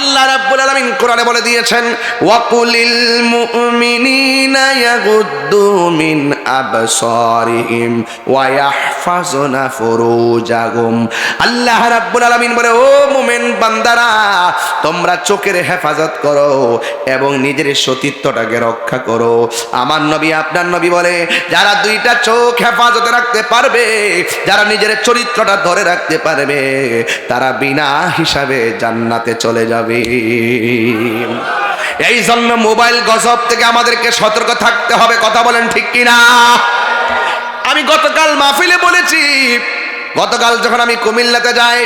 আল্লাহ রাব্বুল আলামিন কোরআনে বলে দিয়েছেন, ওয়াকুলিল মুমিনিনা ইয়াগুদ্দু মিন আবসারিহিম ওয়া ইয়াহফাজুনা ফুরুজাহুম। আল্লাহ রাব্বুল আলামিন বলে, ও মুমিন বান্দারা, তোমরা চোখের হেফাজত করো এবং নিজের সতীত্বটাকে রক্ষা করো। আমার নবী আপনার নবী বলে, যারা দুইটা চোখ হেফাজতে রাখতে পারবে, যারা নিজের চরিত্রটা ধরে রাখতে পারবে, তারা বিনা হিসাবে জান্নাতে চলে যাবে। এই জন্য মোবাইল গজব থেকে আমাদেরকে সতর্ক থাকতে হবে। কথা বলেন ঠিক কিনা? আমি গতকাল মাহফিলে বলেছি, গতকাল যখন আমি কুমিল্লাতে যাই,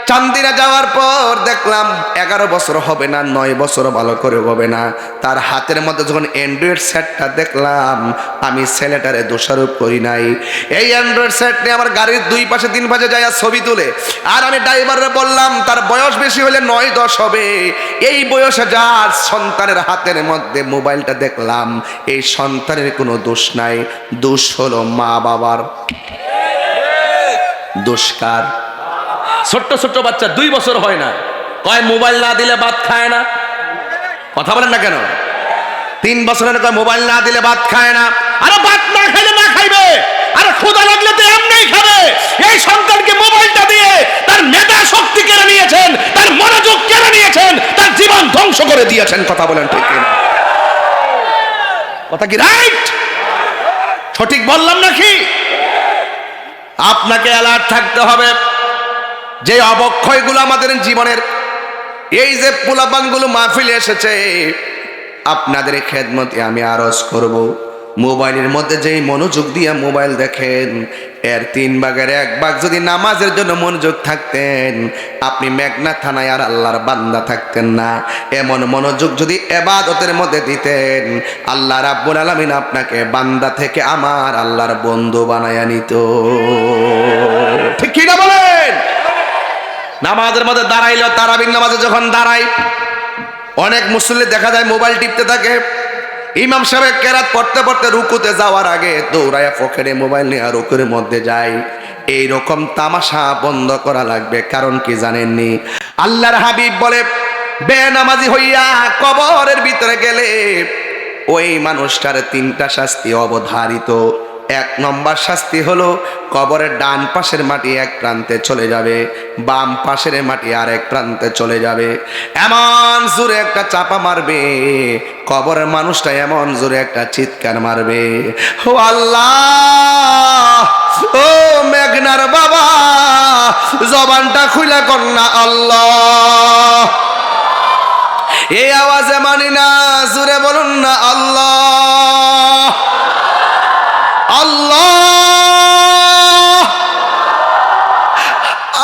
চান্দিনা যাওয়ার পর দেখলাম 11 বছর হবে না, 9 বছর ভালো করে হবে না, তার হাতের মধ্যে যখন অ্যান্ড্রয়েড সেটটা দেখলাম, আমি ছেলেটারে দোষারোপ করি নাই। এই অ্যান্ড্রয়েড সেট নিয়ে আমার গাড়ির 2 পাশে 3 পাশে যায় ছবি তুলে, আর আমি ড্রাইভারে বললাম তার বয়স বেশি হলে 9-10 হবে, এই বয়সে যার সন্তানের হাতের মধ্যে মোবাইলটা দেখলাম, এই সন্তানের কোনো দোষ নাই, দোষ হলো মা বাবার। দোষকার? ছোট্ট ছোট্ট বাচ্চা 2 বছর হয় না, কয় মোবাইল না দিলে ভাত খায় না। কথা বলেন না কেন? 3 বছরের কয় মোবাইল না দিলে ভাত খায় না। আরে ভাত না খাইলে না খাইবে, আরে ক্ষুধা লাগলে তো এমনিই খাবে। এই সন্তানকে মোবাইলটা দিয়ে তার মেধা শক্তি কেড়ে নিয়েছেন, তার মনোযোগ কেড়ে নিয়েছেন, তার জীবন ধ্বংস করে দিয়েছেন। কথা বলেন ঠিক কিনা? কথা কি রাইট? সঠিক বললাম নাকি? আপনাকে অ্যালার্ট থাকতে হবে। যে অবক্ষয়গুলো আমাদের জীবনের, এই যে পোলাপানগুলো মাহফিলে এসেছে, আপনাদের খেদমতে আমি আরজ করব, মোবাইলের মধ্যে যেই মনোযোগ দিয়ে মোবাইল দেখেন, এর 3 ভাগের 1 ভাগ যদি নামাজের জন্য মনোযোগ থাকতেন, আপনি মেঘনা থানায় আর আল্লাহর বান্দা থাকতেন না। এমন মনোযোগ যদি ইবাদতের মধ্যে দিতেন, আল্লাহ রাব্বুল আলামিন আপনাকে বান্দা থেকে আমার আল্লাহর বন্ধু বানায়া নিত। ঠিক কি না বলেন? নামাজের মধ্যে দাঁড়াইলেও, তারাবির নামাজে যখন দাঁড়াই, অনেক মুসল্লি দেখা যায় মোবাইল টিপতে থাকে। ইমাম সাহেব কেরাত পড়তে পড়তে রুকুতে যাওয়ার আগে দৌড়ায়া পকেটে মোবাইল নিয়ে রুকুর মধ্যে যায়। এই রকম তামাশা বন্ধ করা লাগবে। কারণ কি জানেননি? আল্লাহর হাবিব বলে, বেনামাজি হইয়া কবরের ভিতরে গেলে ওই মানুষটার 3টা শাস্তি অবধারিত। 1 নম্বর শাস্তি হলো, কবরের ডান পাশের মাটি এক প্রান্তে চলে যাবে, বাম পাশের মাটি আর এক প্রান্তে চলে যাবে। এমন জোরে একটা চাপা মারবে, কবরের মানুষটা এমন জোরে একটা চিৎকার মারবে, ও আল্লাহ, ও মেঘনার বাবা, জবানটা খুইলা কন্যা আল্লাহ। এই আওয়াজে মানি না, জোরে বলুন না আল্লাহ আল্লাহ।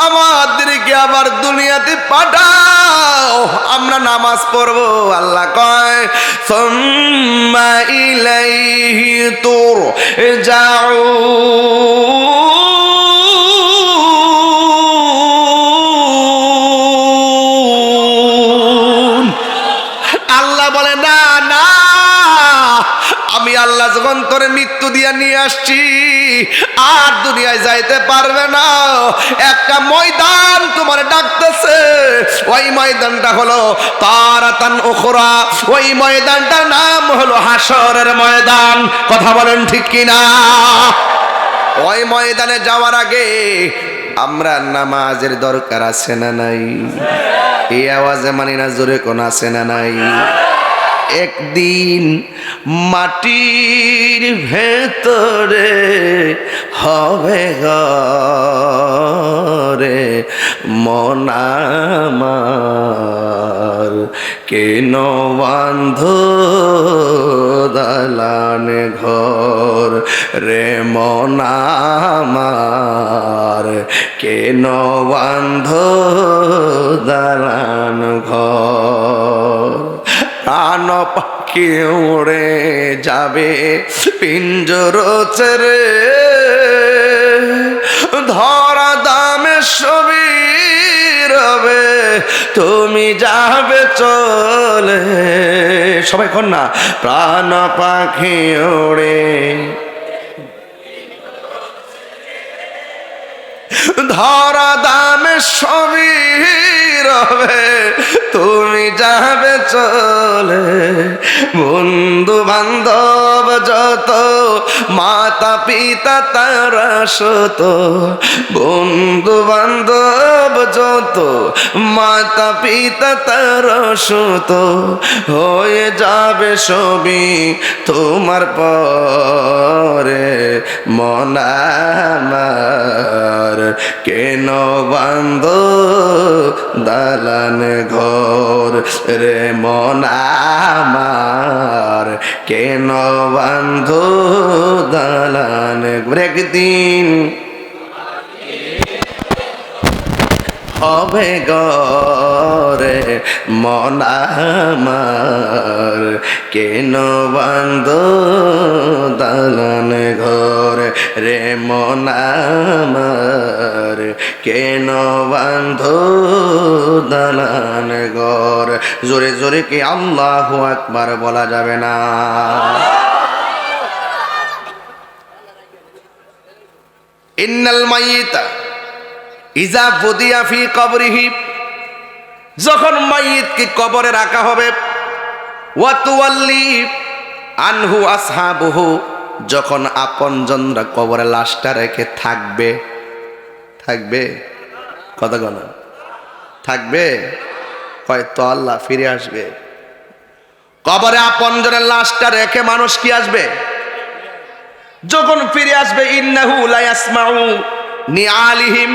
আমাদেরকে আবার দুনিয়াতে পাঠাও, আমরা নামাজ পড়বো। আল্লাহ কয়, সুম্মা ইলাইহি তুরজাউন। আল্লাহ বলে, না না, আমি আল্লাহ যখন তোরে মৃত্যু দিয়ে নিয়ে আসছি, আর দুনিয়ায় যাইতে পারবে না। একটা ময়দান তোমার ডাকতেছে, ওই ময়দানটা হলো তারাতান উখরা, ওই ময়দানটার নাম হলো হাসরের ময়দান। কথা বলেন ঠিক কিনা? ওই ময়দানে যাওয়ার আগে আমরা নামাজের দরকার আছে না নাই? এই আওয়াজে মানি না, জোরে কোন আছে না নাই? একদিন মাটির ভেতরে হবে ঘরে মন আমার, কেন বান্ধ দালান ঘর রে মন আমার, কেন বান্ধ দালান ঘর। প্রাণ পাখি উড়ে যাবে পিঞ্জর ছেড়ে, ধরা দামে সবই রবে, তুমি যাবে চলে। সবাই কর না, প্রাণ পাখি উড়ে ধরা দামে সবই রবে, তুমি যাবে চলে। বন্ধু বান্ধব যত, মাতা পিতা তারা শত, বন্ধু বান্ধব যত, মাতা পিতা তারা শত, হয়ে যাবে সবই তোমার পরে। মন আমার কেন বান্ধ দালান ঘর রে, মন আমার কেন বান্ধ দালান ঘর। একদিন হবে গরে মন আমার কেন বান্ধ দালান ঘর রে, মন আমার কেন বান্ধ দালান ঘর। জোরে জোরে কি আল্লাহু আকবার বলা যাবে না? ইন্নাল মাইয়িতা ইজা বুদিয়া ফি কবরিহি, যখন মাইয়িতকে কবরে রাখা হবে, ওয়া তুওয়াল্লি আনহু আসহাবুহু, যখন আপনজনরা কবরে লাশটা রেখে থাকবে, থাকবে কথা বলেন, থাকবে কয় তো আল্লাহ ফিরে আসবে। কবরে আপনজনের লাশটা রেখে মানুষ কি আসবে? যখন ফিরে আসবে, ইন্নাহু লা ইয়াসমাউ নিআলিহিম,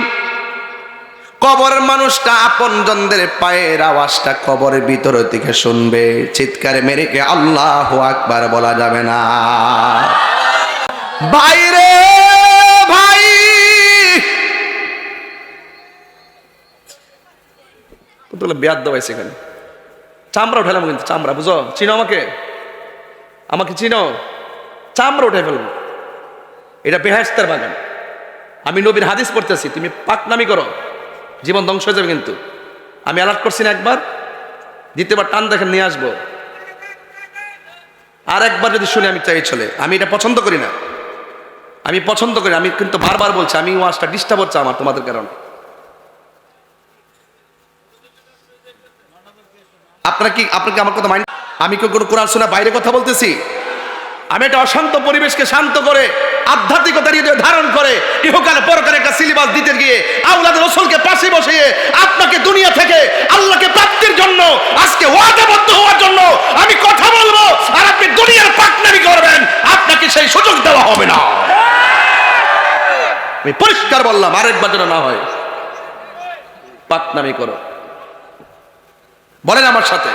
কবরের মানুষটা আপনজনদের পায়ের আওয়াজটা কবরের ভিতর থেকে শুনবে। চিৎকারে মেরে কে আল্লাহু আকবার বলা যাবে না? বাইরে ভাই, কতগুলো বেয়াদ দেওয়াইছে এখানে, চামড়া উঠালাম কিন্তু, চামড়া বুঝো, চিনো আমাকে, আমাকে চিনো, চামড়া উঠে ফেলবো। এটা বেহেশতের বাগান, আমি নবীর হাদিস পড়তেছি, তুমি পাকনামি করো জীবন ধ্বংস হয়ে যাবে। কিন্তু আমি অ্যালার্ট করছি না একবার, দ্বিতীয়বার টান দেখেন নিয়ে আসবো। আর একবার যদি শুনে আমি চাই চলে, আমি এটা পছন্দ করি না, আমি পছন্দ করি, আমি কিন্তু বারবার বলছি, আমি ওয়াজটা ডিস্টার্ব হচ্ছে আমার তোমাদের কারণে। আপনাকে আমার কথা মাইন্ড, আমি কি কোনো কোরআন শোনা বাইরে কথা বলতেছি? আমি একটা অশান্ত পরিবেশকে শান্ত করে আধ্যাত্মিকতা ধারণ করে ইহকালে পরকালে একটা সিলেবাস দিতে গিয়ে আওলাদ রাসূলকে পাশে বসিয়ে আপনাকে দুনিয়া থেকে আল্লাহকে প্রাপ্তির জন্য আজকে ওয়াদাবদ্ধ হওয়ার জন্য আমি কথা বলবো, আর আপনি দুনিয়ার পাকনামি করবেন, আপনাকে সেই সুযোগ দেওয়া হবে না। আমি পরিষ্কার বললাম, আরেকবার যেন না হয় পাকনামি করো। বলেন আমার সাথে,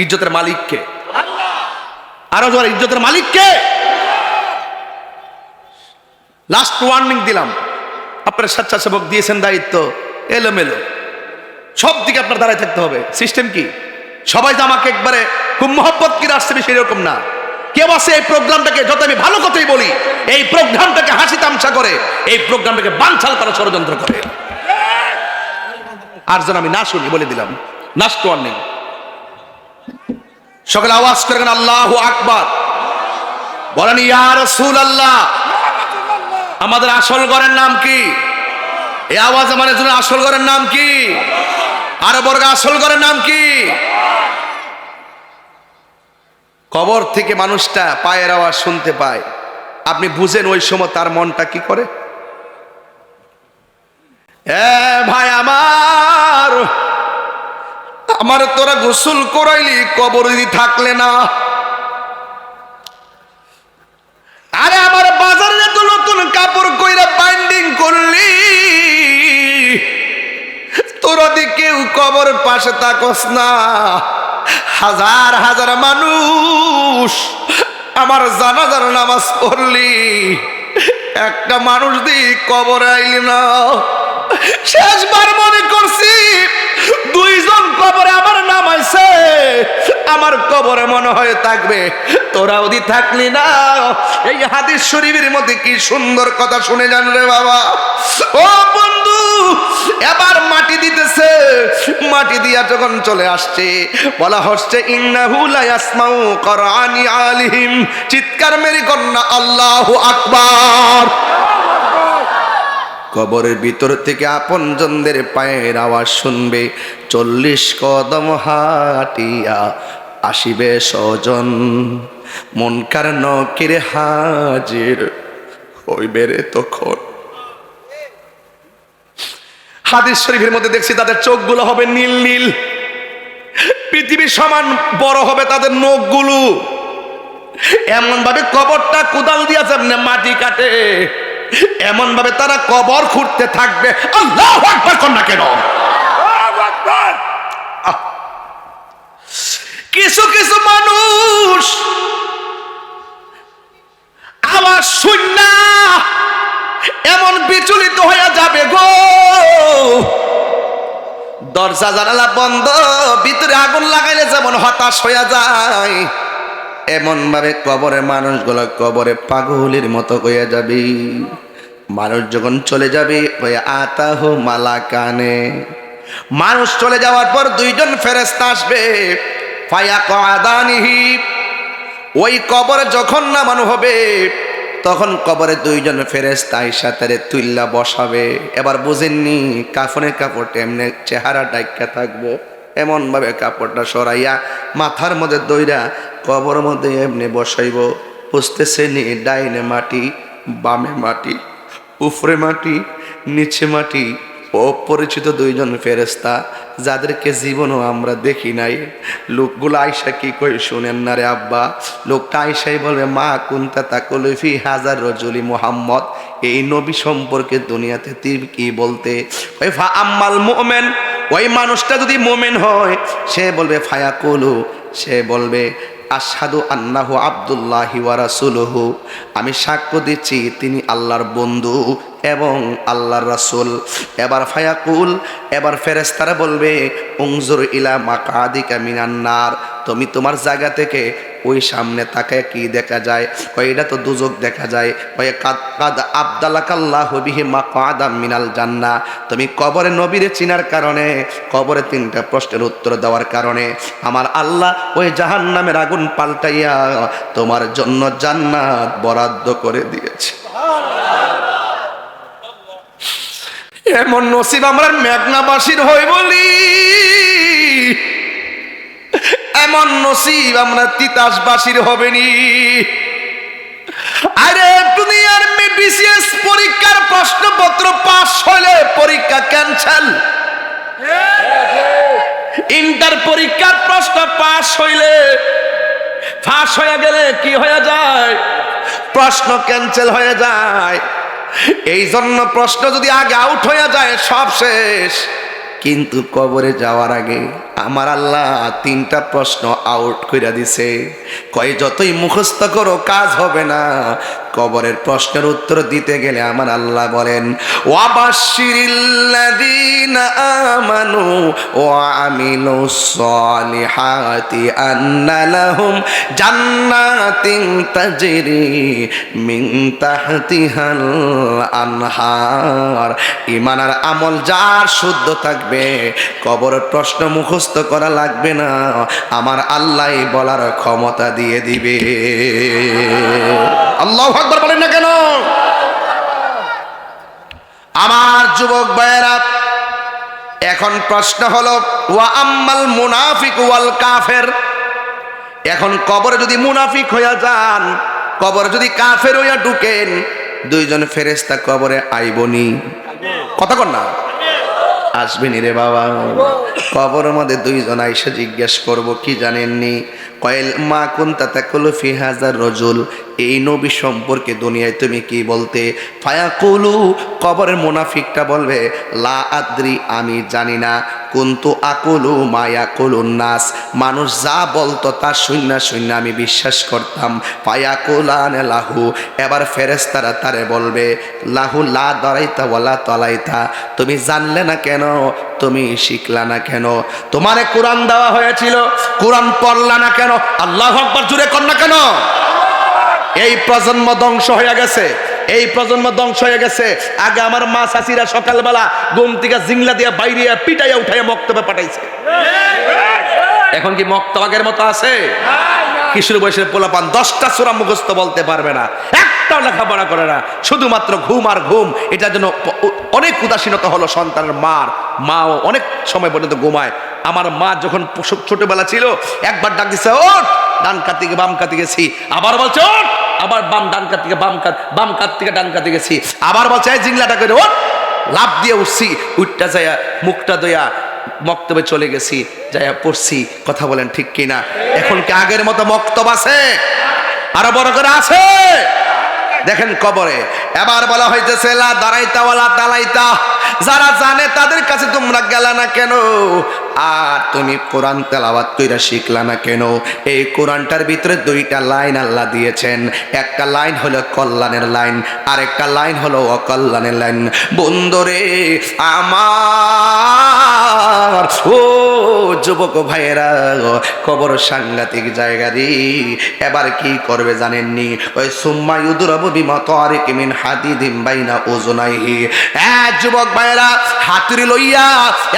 ইজ্জতের মালিক কে? আরো জোরে, ইজ্জতের মালিক কে? লাস্ট ওয়ার্নিং দিলাম, আপনার স্বেচ্ছাসেবক দিয়েছেন দায়িত্ব, এলোমেলো সব দিকে আপনার দাঁড়ায় থাকতে হবে। সিস্টেম কি? সবাই যে আমাকে একবারে খুব মহব্বত করে আসছে সেরকম না। কেউ আছে এই প্রোগ্রামটাকে, যত আমি ভালো কথাই বলি, এই প্রোগ্রামটাকে হাসি তামসা করে, এই প্রোগ্রামটাকে বানচাল করা ষড়যন্ত্র করে। আর যেন আমি না শুনি বলে দিলাম, লাস্ট ওয়ার্নিং। সকলে আওয়াজ করেন আল্লাহু আকবার, বলেন ইয়া রাসূলুল্লাহ। আমাদের আসল ঘরের নাম কি? এই আওয়াজ আমাদের জন্য আসল ঘরের নাম কি? আর বর্গ আসল ঘরের নাম কি? কবর থেকে মানুষটা পায়ের আওয়াজ শুনতে পায়, আপনি বুঝেন ওই সময় তার মনটা কি করে? ভাই আমার, আমার তোরা গোসল করাইলি কবর যদি থাকলে না, আরে আমার বাজারে তো নতুন কাপড় কইরা বাইন্ডিং করলি, তোরা দি কেউ কবর পাশে তাকস না। হাজার হাজার মানুষ আমার জানাজার নামাজ পড়লি, একটা মানুষ দি কবরে আইলি না। শেষবার মনে করছি দুইজন কবরে আমার নামাইছে, আমার কবরে মনে হয় থাকবে, তোরা ওদি থাকলি না। এই হাদিস শরীফের মধ্যে কি সুন্দর কথা শুনে যান রে বাবা। ও বন্ধু, এবার মাটি দিতেছে, মাটি দিয়া যখন চলে আসছে, বলা হচ্ছে ইন্নাহু লা ইয়াসমাউ কুরআনি আলিহিম। চিৎকার মেরে কন্যা আল্লাহু আকবার। কবরের ভিতর থেকে আপনজনদের পায়ের আওয়াজ শুনবে, 40 কদম হাঁটিয়া আসিবে স্বজন, মুনকার নকির হাজির হইবে রে তখন। হাদিস শরীফের মধ্যে দেখছি তাদের চোখগুলো হবে নীল নীল, পৃথিবীর সমান বড় হবে তাদের নখগুলো, এমন ভাবে কবরটা কোদাল দিয়া যেমনে মাটি কাটে এমন ভাবে তারা কবর খুঁড়তে থাকবে। আল্লাহু আকবার কোন না কেন? কিছু কিছু মানুষ আওয়াজ শুননা এমন বিচলিত হয়ে যাবে গো, দরজা জানালা বন্ধ, ভিতরে আগুন লাগাইলে যেমন হতাশ হয়ে যায় এমন ভাবে কবরের মানুষগুলো কবরে পাগলের মতো হয়ে যাবে। মানুষ যখন চলে যাবে ওই আতাহু মালাকানে, মানুষ চলে যাওয়ার পর দুইজন ফেরেশতা আসবে, ফায়াকাদানিহি, ওই কবরে যখন নামানো হবে তখন কবরে দুইজন ফেরেশতা আইসা তারে তুইল্লা বসাবে। এবার বুঝেননি কাফনের কাপড়টা এমনি চেহারা ডাইকা থাকবো, এমন ভাবে কাপড়টা সরাইয়া মাথার মধ্যে দইরা কবর মধ্যে এমনি বসাইব। বুঝতেছে নি ডাইনে মাটি, বামে মাটি, উপরে মাটি, নিচে মাটি, অপরিচিত দুইজন ফেরেশতা যাদেরকে জীবনও আমরা দেখি নাই। লোকগুলো আয়সা কি কই শুনেন না রে আব্বা, লোকটা আয়সাই বলবে মা কুনতা তাকুলু ফি হাজার রজুলি মুহাম্মদ, এই নবী সম্পর্কে দুনিয়াতে তুই কি বলতে? ওই ফা আম্মাল মুমিন, ওই মানুষটা যদি মুমিন হয় সে বলবে ফায়াকুলু, সে বলবে আশহাদু আন্নাহু আব্দুল্লাহি ওয়া রাসূলুহু, আমি সাক্ষ্য দিচ্ছি তিনি আল্লাহর বন্ধু এবং আল্লাহর রাসূল। এবার ফায়াকুল, এবার ফেরেশতারা বলবে উনজুর ইলা মাকাদিকা মিনান নার, তুমি তোমার জায়গা থেকে ওই সামনে তাকায় কি দেখা যায়? কয় এটা তো দুজক দেখা যায়। কয় কাদ আবদালাকাল্লাহু বিহি মাকাদাম মিনাল জান্নাহ, তুমি কবরে নবীরে চিনার কারণে, কবরে 3টা প্রশ্নের উত্তর দেওয়ার কারণে আমার আল্লাহ ওই জাহান্নামের আগুন পাল্টাইয়া তোমার জন্য জান্নাত বরাদ্দ করে দিয়েছে। এমন নসিব আমরা মেঘনাবাসীর হই বলি, এমন নসিব আমরা তিতাসবাসীর হবেনি। আরে দুনিয়ার বিসিএস পরীক্ষার প্রশ্নপত্র পাস হলে পরীক্ষা ক্যান্সেল, ইন্টার পরীক্ষার প্রশ্ন পাস হইলে, ফাঁস হয়ে গেলে কি হয়ে যায়? প্রশ্ন ক্যান্সেল হয়ে যায়। এই জন্য প্রশ্ন যদি আগে আউট হয়ে যায় সব শেষ, কিন্তু কবরে যাওয়ার আগে আমার আল্লাহ 3টা প্রশ্ন আউট করে দিছে। কয় যতই মুখস্থ করো কাজ হবে না, কবরের প্রশ্নের উত্তর দিতে গেলে আমার আল্লাহ বলেন ওয়াবাশশিরিল্লাযীনা আমানু ওয়া আমিলুস সলিহাতি আন্না লাহুম জান্নাতিন তাজরি মিন তাহতিহাল আনহার। ঈমান আর আমল যার শুদ্ধ থাকবে কবরের প্রশ্ন মুখস্থ করা লাগবে না, আমার আল্লাহই বলার ক্ষমতা দিয়ে দিবে। আল্লাহু আকবার বলেন না কেন? আমার যুবক ভাইয়েরা, এখন প্রশ্ন হলো ওয়া আম্মাল মুনাফিক ওয়াল কাফের, এখন কবরে যদি মুনাফিক হইয়া যান, কবরে যদি কাফের হইয়া ঢুকেন, দুইজন ফেরেশতা কবরে আইবনি? কথা কন না, আসবেনি রে বাবা। কবরের মধ্যে দুইজন আইসা জিজ্ঞেস করব কি জানেননি? কয়েল মা কুনতা তাকুলু ফি হাজার রজুল, এই নবী সম্পর্কে দুনিয়ায় তুমি কি বলতে? ফায়াকুলু, কবরের মুনাফিকটা বলবে লা আদ্রি, আমি জানি না। কুনতু আকুলু মা ইয়াকুলুন নাস, মানুষ যা বলতো তা শুননা শুননা আমি বিশ্বাস করতাম। ফায়াকুলান লাহু, এবার ফেরেশতারা তারে বলবে লাহু লা দারাইতা ওয়ালা তালাইতা, তুমি জানলে না কেন, তুমি শিখলা না কেন? তোমারে কোরআন দেওয়া হয়েছিল, কোরআন পড়লা না কেন? আল্লাহু আকবার জুড়ে কর না কেন? এই প্রজন্ম ধ্বংস হয়ে গেছে, এই প্রজন্ম ধ্বংস হয়ে গেছে। আগে আমার মা চাচিরা সকালবেলা ঘুম থেকে জিংলা দিয়া বাইরে পিটাইয়া উঠাইয়া মক্তবে পাঠাইছে। এখন কি মক্তব আগের মতো আছে? কিশোর বয়সের পোলাপান 10টা সূরা মুখস্থ বলতে পারবে না, একটাও লেখাপড়া করে না, শুধুমাত্র ঘুম আর ঘুম। এটার জন্য অনেক উদাসীনতা হলো সন্তানের মাও অনেক সময় পর্যন্ত ঘুমায়। আমার মা যখন ছোটবেলা ছিল একবার ডাক দিছে, ওঠ, ডান কাত থেকে বাম কাতে গেছি, আবার বলছে ওঠ, আবার ডান কাত থেকে বাম কাত থেকে ডান কাতে গেছি, আবার বলছে এই জিংলাটা করে ওঠ, লাভ দিয়ে উঠছি, উঠটা যাইয়া মুখটা দইয়া মক্তবে চলে গেছি, যাইয়া পড়ছি। কথা বলেন ঠিক কিনা? এখন কি আগের মতো মক্তব আছে? আরো বড় করে আছে? দেখেন কবরে এবার বলা হইতেছে লা দাঁড়াইতা ওয়ালা তালাইতা, যারা জানে তাদের কাছে তোমরা গেলা না কেন, আর তুমি কোরআন তেলাওয়াত কইরা শিখলা না কেন? এই কোরআনটার ভিতরে দুইটা লাইন আল্লাহ দিয়েছেন, একটা লাইন হলো কল্যাণের লাইন, আর একটা লাইন হলো অকল্যাণের লাইন। বন্ধুরে আমার, ও যুবক ভাইয়েরা, কবর সাংঘাতিক জায়গা রে। এবার কি করবে জানেননি? ওই সুম্মা ইউদরাবু বিমা তারিক মিন হাদিদিম বাইনা উযুনাইহি। যুবক ভাইয়েরা, হাতুড়ি লইয়া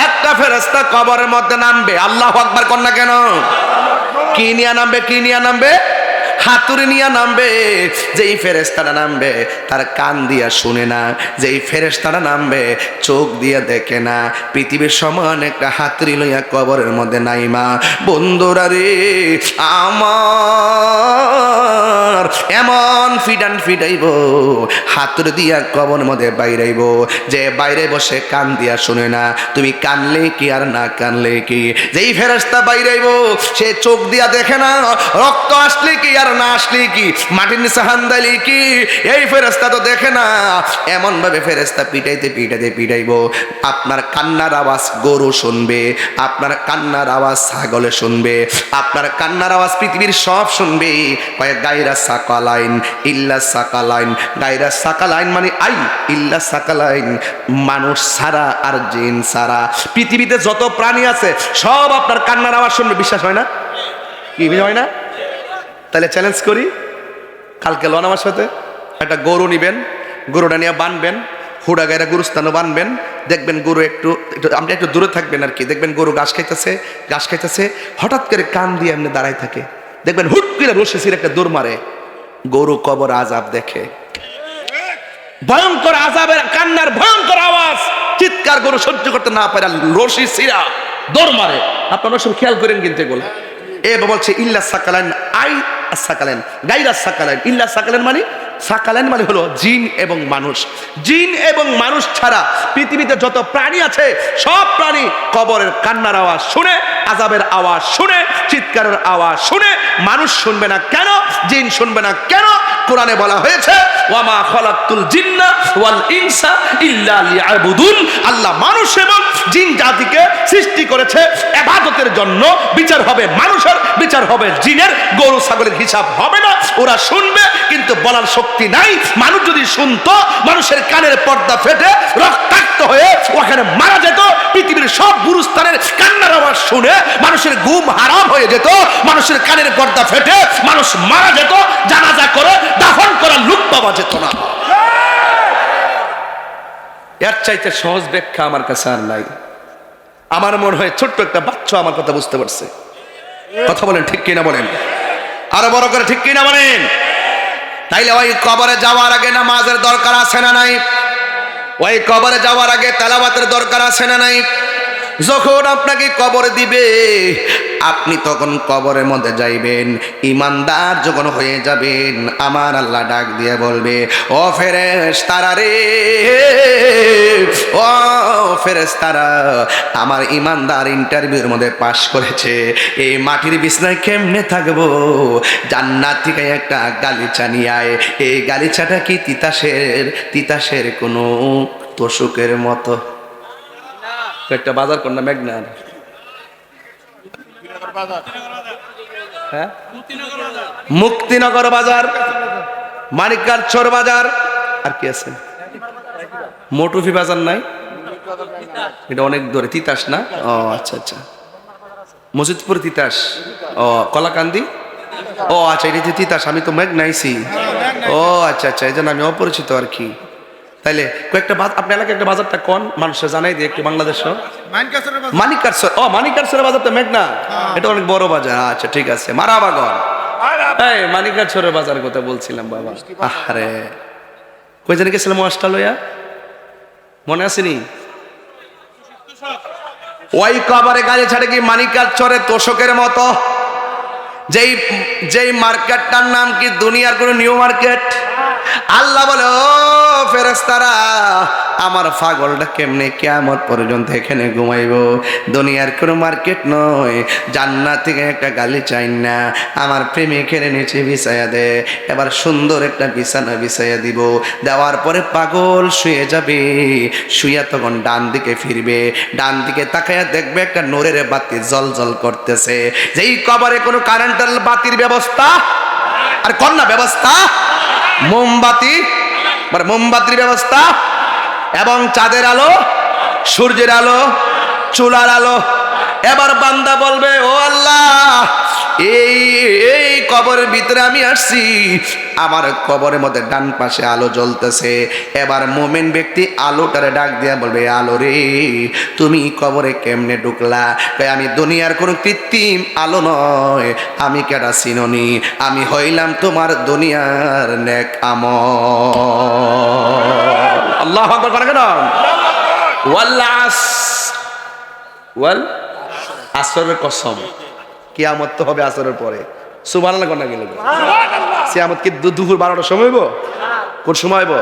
একটা ফেরেশতা কবরের মধ্যে নামবে। আল্লাহু আকবার কর না কেন? কি নিয়ে নামবে? কি নিয়ে নামবে? হাতুড়ি নিয়ে নামবে। যেই ফেরেশতাটা নামবে তার কান দিয়া শুনে না, যেই ফেরেশতাটা নামবে চোখ দিয়া দেখে না। পৃথিবীর সমান একটা হাতুড়ি লইয়া কবরের মধ্যে নাইমা। বন্ধুরা রে আমার, এমন ফিডাইব হাতুড়ি দিয়া কবরের মধ্যে বাইরাইব, যে বাইরে বসে কান দিয়া শুনে না। তুমি কানলে কি আর না কানলে কি? যেই ফেরেশতা বাইরাইব সে চোখ দিয়া দেখে না, রক্ত আসলে কি আর না আসলে কি, মাটির নিচে হান্দালি কি, এই ফেরেশতা তো দেখে না। এমন ভাবে ফেরেশতা পিটাইব, আপনার কান্নার আওয়াজ গরু শুনবে, আপনার কান্নার আওয়াজ ছাগলে শুনবে, আপনার কান্নার আওয়াজ পৃথিবীর সব শুনবে। কয়েক গায়রা সাকালাইন ইল্লা সাকালাইন, গায়রা সাকালাইন মানে আই ইল্লা সাকালাইন, মানুষ ছাড়া আর জিন ছাড়া পৃথিবীতে যত প্রাণী আছে সব আপনার কান্নার আওয়াজ শুনবে। বিশ্বাস হয় না? কি হয় না? তাহলে চ্যালেঞ্জ করি, কালকে লন আমার সাথে, একটা গরু নিবেন, গরুটা নিয়ে বানবেন, হুড়া গায়রা গুরুস্থানও বানবেন, দেখবেন গরু একটু আপনি একটু দূরে থাকবেন আর কি, দেখবেন গরু ঘাস খাইতেছে, হঠাৎ করে কান দিয়ে এমনি দাঁড়ায় থাকে, দেখবেন হুট করে রশির একটা দৌড় মারে। গরু কবর আযাব দেখে, ভয়ঙ্কর আযাবের কান্নার ভয়ঙ্কর আওয়াজ, চিৎকার গরু সহ্য করতে না পারে, রশি ছিঁড়া দৌড় মারে। আপনারা সব খেয়াল করেন কিন্তু এগুলো। বলছে ইল্লা সাকালাইন, আই সাকালাইন গায়রা সাকালাইন, ইল্লা সাকালাইন মানে, সাকালাইন মানে হলো জিন এবং মানুষ। জিন এবং মানুষ ছাড়া পৃথিবীতে যত প্রাণী আছে সব প্রাণী কবরের কান্নার আওয়াজ শুনে, আযাবের আওয়াজ শুনে, চিৎকারের আওয়াজ শুনে। মানুষ শুনবে না কেন? জিন শুনবে না কেন? কোরআনে বলা হয়েছে ওয়ামা খালাকতুল জিন্না ওয়াল ইনসা ইল্লা লিয়াবুদুন। আল্লাহ মানুষ এবং জিন জাতিকে সৃষ্টি করেছে ইবাদতের জন্য। বিচার হবে মানুষের, বিচার হবে জিনের। গরু ছাগলের হিসাব হবে না। ওরা শুনবে কিন্তু বলার শক্তি নাই। মানুষ যদি শুনতো, মানুষের কানের পর্দা ফেটে রক্তাক্ত হয়ে ওখানে মারা যেত। পৃথিবীর সব গুরুস্থানের কান্নার আওয়াজ শুনে মানুষের ঘুম হারাম হয়ে যেত, মানুষের কানের পর্দা ফেটে মানুষ মারা যেত, জানাজা করে দাফন করার লোক পাওয়া যেত না। এর চাইতে সহজ ব্যাখ্যা আমার কাছে আর নাই। আমার মনে হয় ছোট্ট একটা বাচ্চা আমার কথা বুঝতে পারছে। কথা বলেন ঠিক কিনা বলেন? আরো বড় করে ঠিক কিনা বলেন? তাইলে ওই কবরে যাওয়ার আগে নামাজের দরকার আছে না নাই? ওই কবরে যাওয়ার আগে তেলাওয়াতের দরকার আছে না নাই? যখন আপনাকে কবরে দিবে, আপনি তখন কবরের মধ্যে যাইবেন, ইমানদার যখন হয়ে যাবেন, আমার আল্লাহ ডাক দিয়ে বলবে, ও ফেরেশতারা রে, ও ফেরেশতারা, আমার ইমানদার ইন্টারভিউর মধ্যে পাশ করেছে, এই মাটির বিছনায় কেমনে থাকবো? জান্নাত থেকে একটা গালিচা নিয়ে আয়। এই গালিচাটা কি তিতাসের কোনো তোষকের মতো? একটা বাজার কর না, মেঘনার মুক্তিনগর বাজার, মানিকগাছর বাজার, আর কি আছে? মোটুফি বাজার নাই? এটা অনেক দূরে। তিতাস না? ও আচ্ছা আচ্ছা, মসজিদপুর তিতাস। ও কলাকান্দি, ও আচ্ছা, এটা তিতাস। আমি তো মেঘনাইছি। ও আচ্ছা আচ্ছা, এই জন্য আমি অপরিচিত আর কি। তাইলে কয়েকটা আপনি এলাকায় একটা বাজারটা কোন মানুষের জানাই দিয়ে একটু বাংলাদেশ। মানিকগাছর, ও মানিকগাছর বাজারটা মেঘনা, এটা অনেক বড় বাজার। আচ্ছা ঠিক আছে, মারাবাগন। এই মানিকার ছোরে বাজার কথা বলছিলাম বাবা। আরে কই জানি গেছিলাম অস্ট্রেলিয়া, মনে আসেনি? ওই কবরে গাড়ি ছাড়ে কি মানিকার চরে তোষকের মতো। যেই মার্কেটটার নাম কি দুনিয়ার কোন নিউ মার্কেট। আল্লাহ বলে, ও ফেরেশতারা, আমার পাগলটা কেমনে কিয়ামত পর্যন্ত এখানে ঘুমাইবো? দুনিয়ার কোনো মার্কেট নয়, জান্নাত থেকে একটা গালি চাই না, আমার প্রেমিকের নিচে বিছায়া দে। এবার সুন্দর একটা বিছানা বিছাইয়া দিব, দেওয়ার পরে পাগল শুয়ে যাবে। শুয়া তখন ডান দিকে ফিরবে, ডান দিকে তাকায়া দেখবে একটা নূরের বাতি জ্বলজ্বল করতেছে। যেই কবরে কোনো কারেন্টের বাতির ব্যবস্থা আর কন্যা ব্যবস্থা, মোমবাতি মানে মোমবাতির ব্যবস্থা এবং চাঁদের আলো, সূর্যের আলো, চুলার আলো। এবার বান্দা বলবে, ও আল্লাহ, এই কবরের ভিতরে আমি আসছি, আমার কবরের মধ্যে ডান পাশে আলো জ্বলতেছে। এবার মুমিন ব্যক্তি আলোটারে ডাক দিয়া বলবে, আলো রে, তুমি কবরে কেমনে ঢুকলা? আমি দুনিয়ার কোনো কৃত্রিম আলো নয়, আমি কেডা চিননি, আমি হইলাম তোমার দুনিয়ার নেক আমল। আল্লাহু আকবার করে কেন? আসরের কসম, কিয়ামত তো হবে আসরের পরে। সুবহানাল্লাহ কোন গেল? কিয়ামত কি দুপুর 12টার সময় হইব? কোন সময় হইব?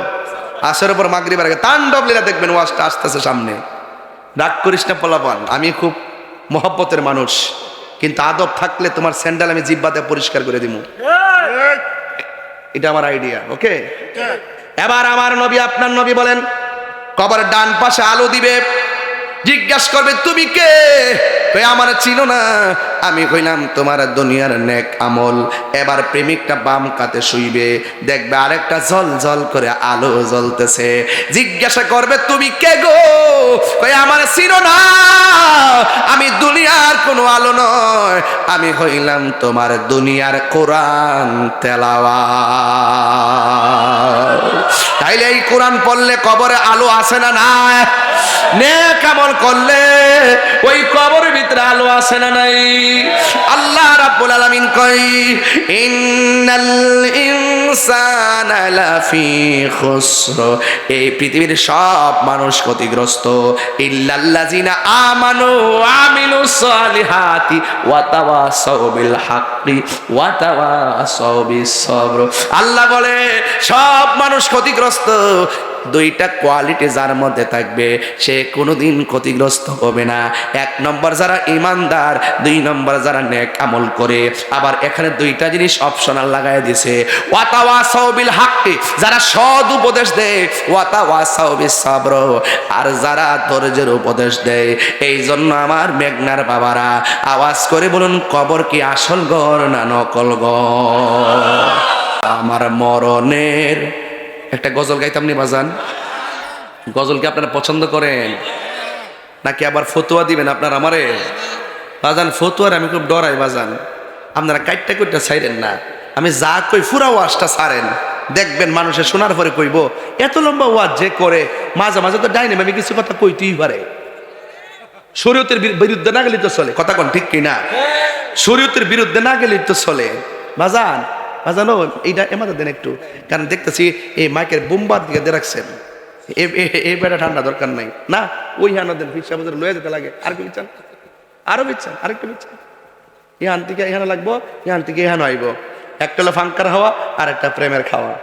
আসরের পর মাগরিবের আগে তাণ্ডব লীলা দেখবেন, ওয়াজটা আসতেছে সামনে। রাগ করিস না পোলাপান, আমি খুব মহব্বতের মানুষ, কিন্তু আদব থাকলে তোমার স্যান্ডেল আমি জিব্বাতে পরিষ্কার করে দিব। এটা আমার আইডিয়া, ওকে? এবার আমার নবী, আপনার নবী বলেন, কবরের ডান পাশে আলো দিবে, জিজ্ঞাসা করবে, তুমি কে? আমার চিনো না, আমি কইলাম তোমার দুনিয়ার নেক আমল। এবার প্রেমিকটা বাম কাতে শুইবে, দেখবে আরেকটা জল জল করে আলো জ্বলতেছে। জিজ্ঞাসা করবে, তুমি কে গো? আমার চিনো না, আমি দুনিয়ার কোনো আলো নয়, আমি হইলাম তোমার দুনিয়ার কোরআন তেলাওয়াত। তাইলে এই কোরআন পড়লে কবরে আলো আসে না? নাই। নেক আমল করলে ওই কবরের ভিতরে আলো আসে না? নাই। আল্লাহ রাব্বুল আলামিন কই, ইন্নাল ইনসানা লাফি খুসর, এই পৃথিবীর সব মানুষ ক্ষতিগ্রস্ত, ইল্লাল্লাযিনা আমানু ওয়া আমিলুস সালিহাতি ওয়া তাওয়াসাউ বিল হাক্কি ওয়া তাওয়াসাউ বিস সবর। আল্লাহ বলে সব মানুষ ক্ষতিগ্রস্ত, দুইটা কোয়ালিটি যার মধ্যে থাকবে সে কোনোদিন ক্ষতিগ্রস্ত হবে না। এক নম্বর যারা ইমানদার, দুই নম্বর যারা নেক আমল করে। আবার এখানে দুইটা জিনিস অপশনাল লাগাই দিছে, ওয়াতাওয়াসাউ বিল হাক্কি, যারা সৎ উপদেশ দেয়, ওয়াতাওয়াসাউ বিস সাবর, আর যারা ধৈর্যের উপদেশ দেয়। এই জন্য আমার মেঘনার বাবারা আওয়াজ করে বলুন, কবর কি আসল ঘর না নকল ঘর? আমার মরণের একটা গজল গাইতাম নি বাজান? গজল কি আপনারা পছন্দ করেন নাকি আবার ফতুয়া দিবেন আপনার আমারে? বাজান ফতুয়ার আমি খুব ডরাই বাজান, আপনারা কাইটটা কইটা ছাইরেন না, আমি যা কই পুরা ওয়াজটা ছাড়েন, দেখবেন মানুষে শোনার পরে কইব এত লম্বা ওয়াজ যে করে, মাঝে মাঝে তো ডাইনে আমি কিছু কথা কইতেই পারে। শরীয়তের বিরুদ্ধে না গেলে তো চলে, কথা কোন ঠিক কিনা? শরীয়তের বিরুদ্ধে না গেলে তো চলে বাজান। বাজানো এইটা এমাদের দেন একটু, কারণ দেখতেছি এই মাইকের বোম্বার দিকে দিয়ে রাখছেন, এই বেটা ঠান্ডা দরকার নাই না, ওই হানা দেন, ফিসা বাজার লয়ে যেতে লাগে। আর কি বিচ্ছান? আরো বিচ্ছান, আরেকটু বিচ্ছান, ইহান থেকে এখানে লাগবো, ইহান থেকে এখানে আইব। একটা হলো ফাঙ্কার হাওয়া, আর একটা প্রেমের খাওয়া।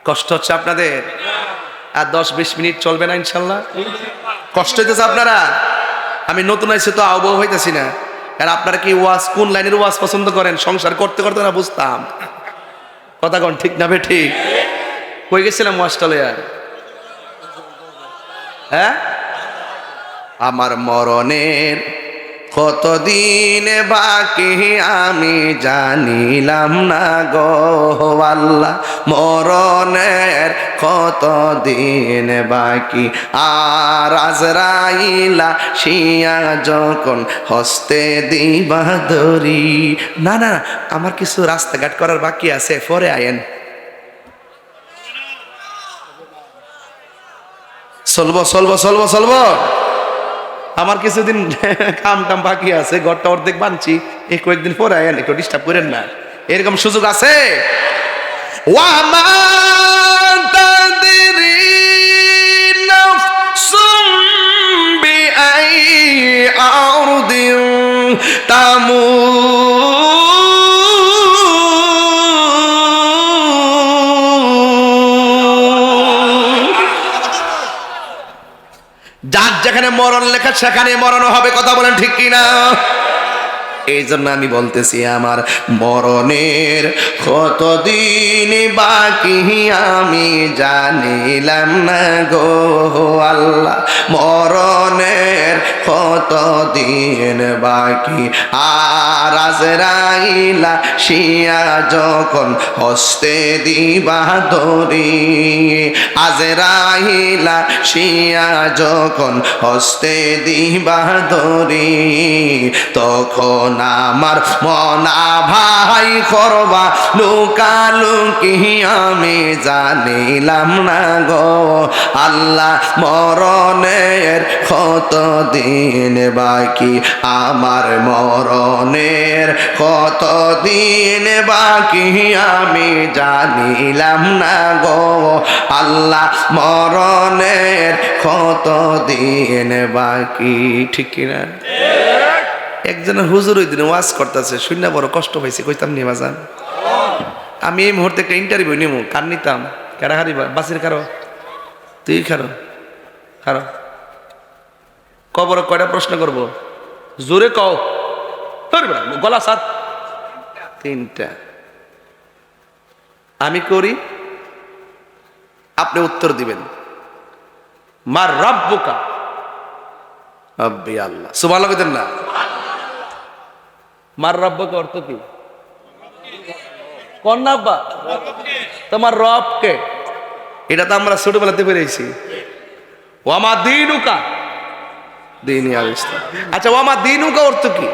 কষ্ট হচ্ছে আপনাদের? আর 10-20 মিনিট চলবে না ইনশাল্লাহ? কষ্ট হইতেছে আপনারা? আমি নতুন আইসি তো আবহাওয়া হইতেছি না। আর আপনারা কি ওয়াজ, কোন লাইনের ওয়াজ পছন্দ করেন? সংসার করতে করতে না বুঝতাম, কথা কোন ঠিক না বে ঠিক? কই গেছিলাম ওয়াজটা লইয়া? হ্যাঁ, আমার মরণের কতদিন বাকি আমি জানিলাম না গো আল্লাহ, মরণের কতদিন বাকি, আর আজরাইলা শিয়া যখন হস্তে দিবা ধরি। না না, আমার কিছু রাস্তাঘাট করার বাকি আছে, পরে আয়েন। চলবো চলবো চলবো চলবো, আমার কিছুদিন কাম টাম বাকি আছে, ঘরটা অর্ধেক বানছি, এই কয়েকদিন পরে আয়েন, একটু ডিস্টার্ব করেন না, এরকম সুযোগ আছে। ওয়ামা তাদরি নাফসুম বিআই আরদিন যার যেখানে মরণ লেখা সেখানে মরণ হবে, কথা বলেন ঠিক কিনা? এই জন্য আমি বলতেছি আমার মরণের কতদিন বাকি আমি জানিলাম না গো আল্লাহ, মরণের কতদিন বাকি। আর আজরাইলা শিয়া যখন হস্তে দিবা দরি, আজরাইলা শিয়া যখন হস্তে দিবা দরি, তখন আমার মনা ভাই করবা লুকালুকি আমি জানিলাম না গো আল্লাহ, মরণের কতদিন বাকি, আমার মরণের কতদিন বাকি আমি জানিলাম না গো আল্লাহ, মরণের কতদিন বাকি। ঠিক কিনা? একজন হুজুর ওই দিন ওয়াজ করতেছে, শূন্য বড় কষ্ট পাইছে, কইতাম নিয়ে বাজান আমি এই মুহূর্তে একটা ইন্টারভিউ নিব, কার নিতাম, কারা হারিবা বাসির কারো, তুই খারো খারো, কবর কয়টা প্রশ্ন করবো জোরে কও, গলা সাত, তিনটা। আমি করি, আপনি উত্তর দিবেন। মার রাব্বুকা, রব্বি আল্লাহ, সুবহানাল্লাহ কইতেন না? মার রব্বুকা অর্থ কি? কোন আব্বা? তোমার রব কে? এটা তো আমরা ছোটবেলাতে পেরেছি। ওয়ামা দীনুকা, দীনি আল ইসলাম। আচ্ছা, ওয়ামা দীনুকা অর্থ কি?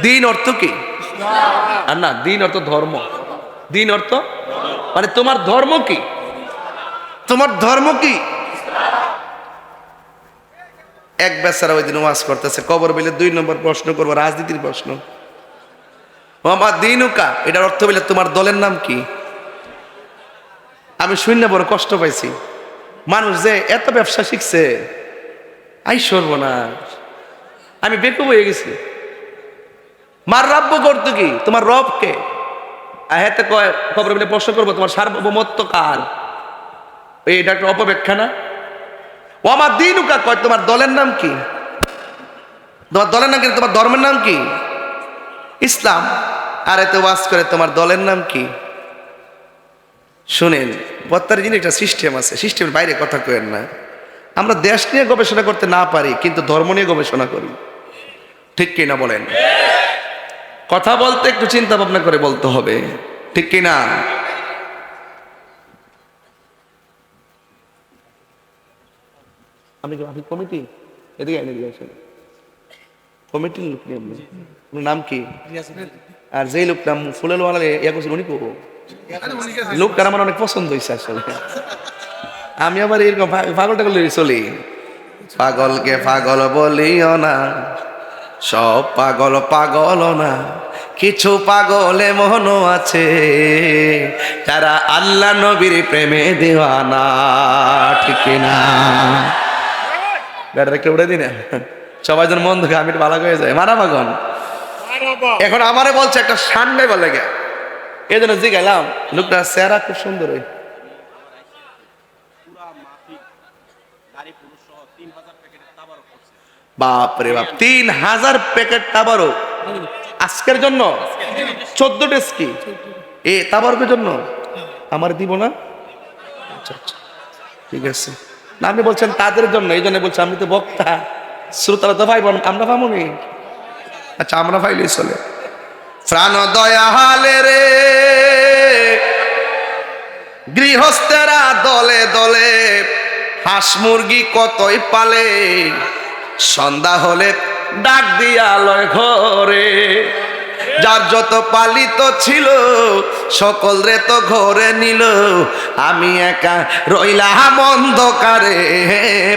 দিন অর্থ কি? আর না, দিন অর্থ ধর্ম, দিন অর্থ মানে তোমার ধর্ম কি? তোমার ধর্ম কি? এক বেচারা ওই দিন ওয়াজ করতেছে, কবর বলে 2 নম্বর প্রশ্ন করবো, রাজনীতির প্রশ্ন। আমার দিনুকা, এটার অর্থ বলে তোমার দলের নাম কি? আমি শূন্য বড় কষ্ট পাইছি, মানুষ যে এত ব্যবসা শিখছে, আই সর্বনাশ, আমি বেকুব হয়ে গেছি। মার রব্ব করতো কি? তোমার রব কে? হাতে কয় কবর বলে প্রশ্ন করবো, তোমার সার্বভৌমত্ব কার? এটা একটা অপব্যাখ্যা না? ও আমার দিনুকা কয় তোমার দলের নাম কি? তোমার দলের নাম কি? তোমার ধর্মের নাম কি? ইসলাম। আর এতে ওয়াজ করে তোমার দলের নাম কি? শুনেন, বত্তার জিনিস একটা সিস্টেম আছে, সিস্টেমের বাইরে কথা কয়েন না। আমরা দেশ নিয়ে গবেষণা করতে না পারি, কিন্তু ধর্ম নিয়ে গবেষণা করি, ঠিক কিনা বলেন? কথা বলতে একটু চিন্তা ভাবনা করে বলতে হবে, ঠিক কিনা? আপনি কমিটি এদিকে কমিটির লোক নিয়ে, নাম কি? আর যেই লোকটা ফুলের ইয়া করছিল উনি লোকটা আমার অনেক পছন্দ হয়েছে আসলে। আমি আবার এরকম পাগল টাগল চলি, পাগলকে পাগল বলিও না, সব পাগল পাগল না, কিছু পাগল এমনও আছে যারা আল্লাহ নবীর প্রেমে দিওয়ানা, ঠিক কিনা? গাড়িটা একটু উড়ে দিন, সবাই যেন মন দেখে আমি একটু ভালো হয়ে যায়, মারা পাগল। এখন আমারে বলছে একটা সান্ডে বলে গে, এই জন্য জিগাইলাম, লোকটা চেহারা খুব সুন্দর। বাপরে বাপ, 3000 প্যাকেট তাবারক আজকের জন্য, 14 ডেজ কি এ তাবারকের জন্য আমার দিব না? আচ্ছা আচ্ছা, ঠিক আছে। না, আপনি বলছেন তাদের জন্য, এই জন্য বলছেন, আমি তো বক্তা, শ্রোতারা তো পাইব, আমরা পাবো নি। আচ্ছা, আমরা পাইলেই চলে। প্রাণ দয়ালে রে গৃহস্থেরা দলে দলে হাঁস মুরগি কতই পালে, সন্ধ্যা হলে ডাক দিয়া লয় ঘরে, যার যত পালিত ছিল সকল রে তো ঘরে নিল, আমি একা রইলাম অন্ধকারে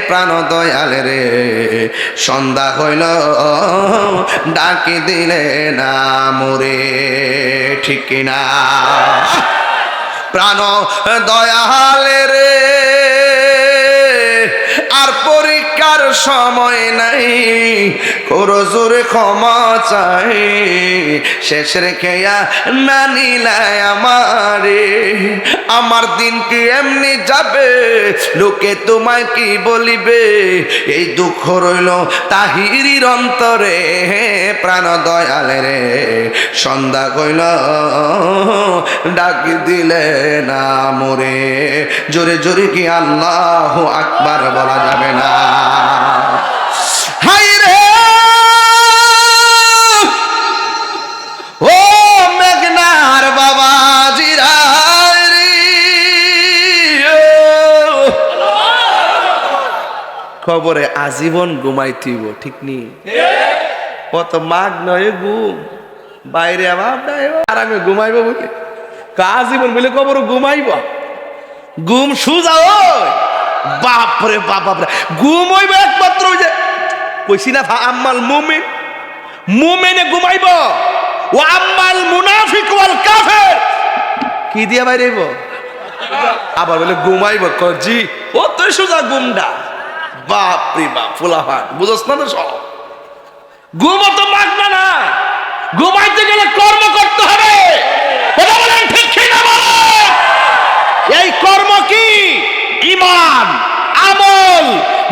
প্রাণ দয়াল রে। সন্ধ্যা হইল ডাকি দিলে না মোরে, ঠিক কিনা? প্রাণ দয়াল রে আর পরীক্ষার সময় নাই, করো জোরে ক্ষমা চাই, শেষ রেখেয়া না নিলায় আমারে। আমার দিন কি এমনি যাবে, লোকে তোমায় কি বলিবে, এই দুঃখ রইল তাহিরির অন্তরে প্রাণ দয়াল রে। সন্ধ্যা কইল ডাকি দিলে না মোরে, জোরে জোরে কি আল্লাহু আকবার বলা যাবে না? হাই রে ও মেঘনার বাবা জিরারি, খবরে আজীবন ঘুমাইতিব, ঠিক নি? কত মাগ নয় ঘুম বাইরে আর আমি ঘুমাইব বলে আজীবন বলে খবর ঘুমাইব, ঘুম সুজা বাপরে বাপরে ঘুম হইব একমাত্র ওই যে কইছি না আম্মাল মুমিন, মুমিনে ঘুমাইব, ও আম্মাল মুনাফিক ওয়াল কাফের কি দিয়া বাইরেইব, আবার বলে ঘুমাইব জি ও তো সুজা ঘুমডা। বাপরে বাপ ফুলাফান বুঝছ না তো সব ঘুম তো মাগনা না, ঘুমাইতে গেলে কর্ম করতে হবে। কথা বলেন ঠিক কি না বলেন? এই কর্ম কি? ঈমান, আমল,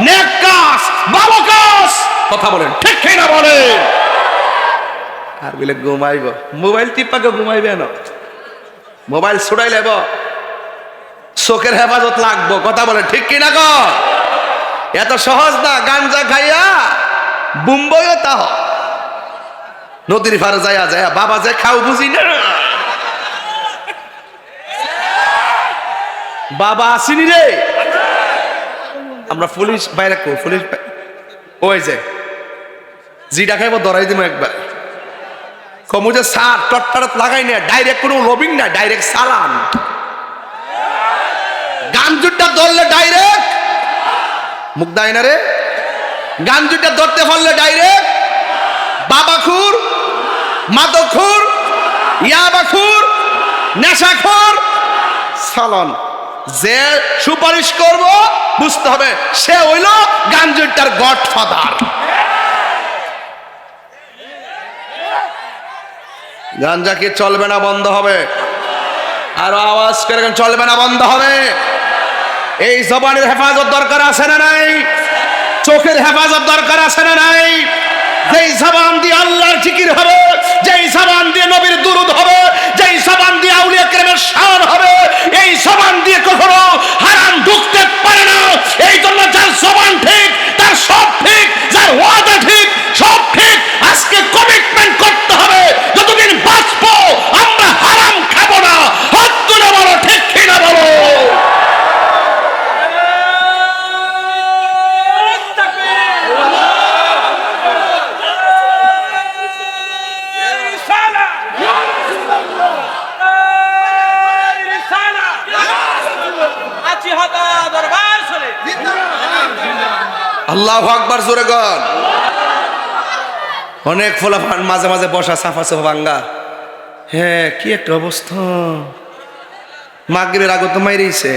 নেক কাজ, ভালো কাজ। কথা বলেন ঠিক কি না বলেন? আর বলে ঘুমাইব, মোবাইল টিপাকে ঘুমাইবে না, মোবাইল ছুড়াই লেব, চোখের হেফাজত লাগবো। কথা বলেন ঠিক কি না গো? এত সহজ না। গাঞ্জা খাইয়া বুম্বইও তা নদীর ফারে যায়া যায় বাবা যে খাও বুঝি না, বাবা আসিনি রে। আমরা পুলিশ বাইরে পুলিশ ওই যে জিটা খাইব ধরাই দিব একবার, কমু যে সার টটটারত লাগাই না, ডাইরেক্ট কোনো রবিং না, ডাইরেক্ট সালান। গাঞ্জুরটা ধরলে ডাইরেক্ট মুখ দেয় না রে, গাঞ্জুরটা ধরতে পারলে ডাইরেক্ট বাবাখুর, মাদকখুর, ইয়াবাখুর, নেশাখোর সালন। যে সুপারিশ করব বুঝতে হবে সে হইল গাঞ্জুরটার গডফাদার। গাঞ্জা কি চলবে না বন্ধ হবে? আরো আওয়াজ করে চলবে না বন্ধ হবে? এই জবানের হেফাজত দরকার আছে না নাই? চোখের হেফাজত দরকার আছে না নাই? যেই জবান দিয়ে আল্লাহর জিকির হবে, যেই জবান দিয়ে নবীর দুরূদ হবে, যেই জবান দিয়ে আউলিয়া কেরামের শান হবে, এই জবান দিয়ে কখনো হারাম ঢুকতে পারে না। এই জন্য যার জবান ঠিক তার সব ঠিক, যার ওয়াদা ঠিক সব ঠিক। আজকে কমিটমেন্ট করতে হবে যতদিন বাঁচবো আমরা হারাম খাবো না। হাত তুলে বলো ঠিক কিনা বলো? আল্লাহু আকবার জোরে গন। অনেক ফোলাফান মাঝে মাঝে বসা সাফা সাফা ভাঙ্গা। হ্যাঁ কি একটা অবস্থা, মাগরিবের আগে তো মাইরেছে,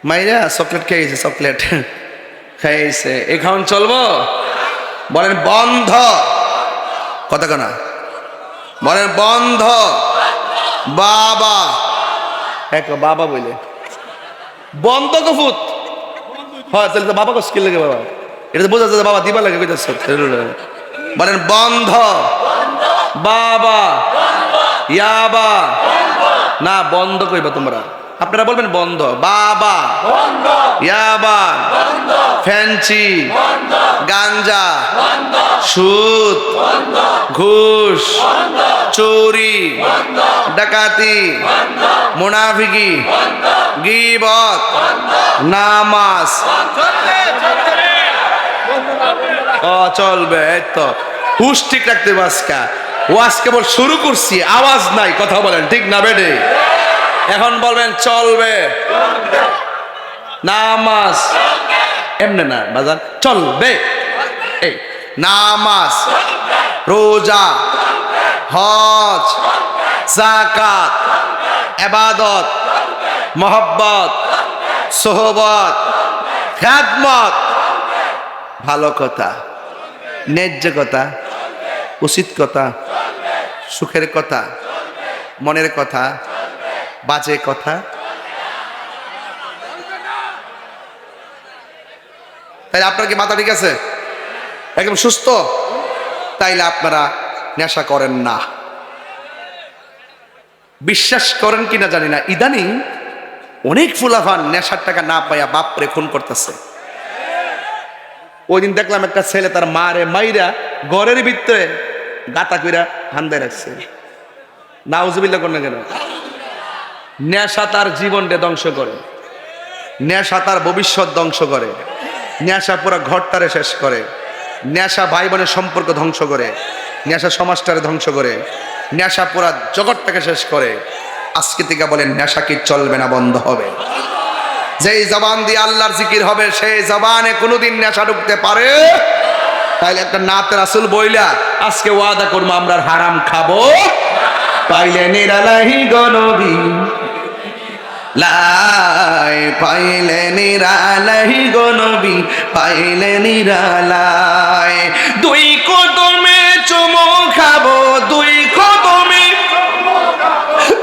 মাইরা চকলেট খেয়েছে, চকলেট খাইছে। এই খাওয়ান চলবো? বলেন বন্ধ। কথা কেনা বলেন বন্ধ। বাবা এক বাবা বলে বন্ধ কফুত হয় তাহলে তো বাবা কষ্ট লাগে, বাবা এটা তো বোঝা যায় বাবা দিবা লাগে। বলেন বন্ধ। বাবা ইয়াবা না বন্ধ কইবা তোমরা, আপনারা বলবেন বন্ধ। বাবা ইয়াবা, ফ্যান্সি, গাঞ্জা, সুদ, ঘুষ, চোরি, ডাকাতি, মুনাফিকি, গীবত, নামাজ চলবে। তো হুশ ঠিক রাখতে বাসকা ওয়াজ কেবল শুরু করছি, আওয়াজ নাই। কথা বলেন ঠিক না বেডে? এখন বলবেন চলবে নামাজ, এমনি না বাজান, চলবে। এই নামাজ, রোজা, হজ, যাকাত, ইবাদত, মহব্বত, সোহবত, খেদমত, ভালো কথা, ন্যায্য কথা, উচিত কথা, সুখের কথা, মনের কথা, বাজে কথা। তাইলে আপনার কি মাথা ঠিক আছে? একদম সুস্থ? তাইলে আপনারা নেশা করেন না। বিশ্বাস করেন কিনা জানি না, ইদানিং অনেক ফুলাফান নেশার টাকা না পাইয়া বাপরে খুন করতেছে। ওই দিন দেখলাম একটা ছেলে তার মারে মাইরা ঘরের ভিতরে গাতা কইরা হান্দায় রাখছে। নাউজুবিল্লাহ করেন কেন? নেশা তার জীবনটা ধ্বংস করে, নেশা তার ভবিষ্যৎ ধ্বংস করে, নেশা পুরো ঘরটারে শেষ করে, নেশা ভাই বোনের সম্পর্ক ধ্বংস করে, নেশা সমাজটারে ধ্বংস করে, নেশা পুরা জগৎটাকে শেষ করে। আজকে থেকে বলেন নেশা কি চলবে না বন্ধ হবে? যেই জবান দিয়ে আল্লাহর জিকির হবে সেই জবানে কোনোদিন নেশা ঢুকতে পারে? তাইলে একটা নাতে রাসূল বইলা আজকে ওয়াদা করবো আমরা হারাম খাবো। পাইলে নিরালাহি গো নবী লাই, পাইলে নিরালাহি গো নবী, পাইলে নিরালাই। দুই কদমে চুমো খাবো, দুই কদমে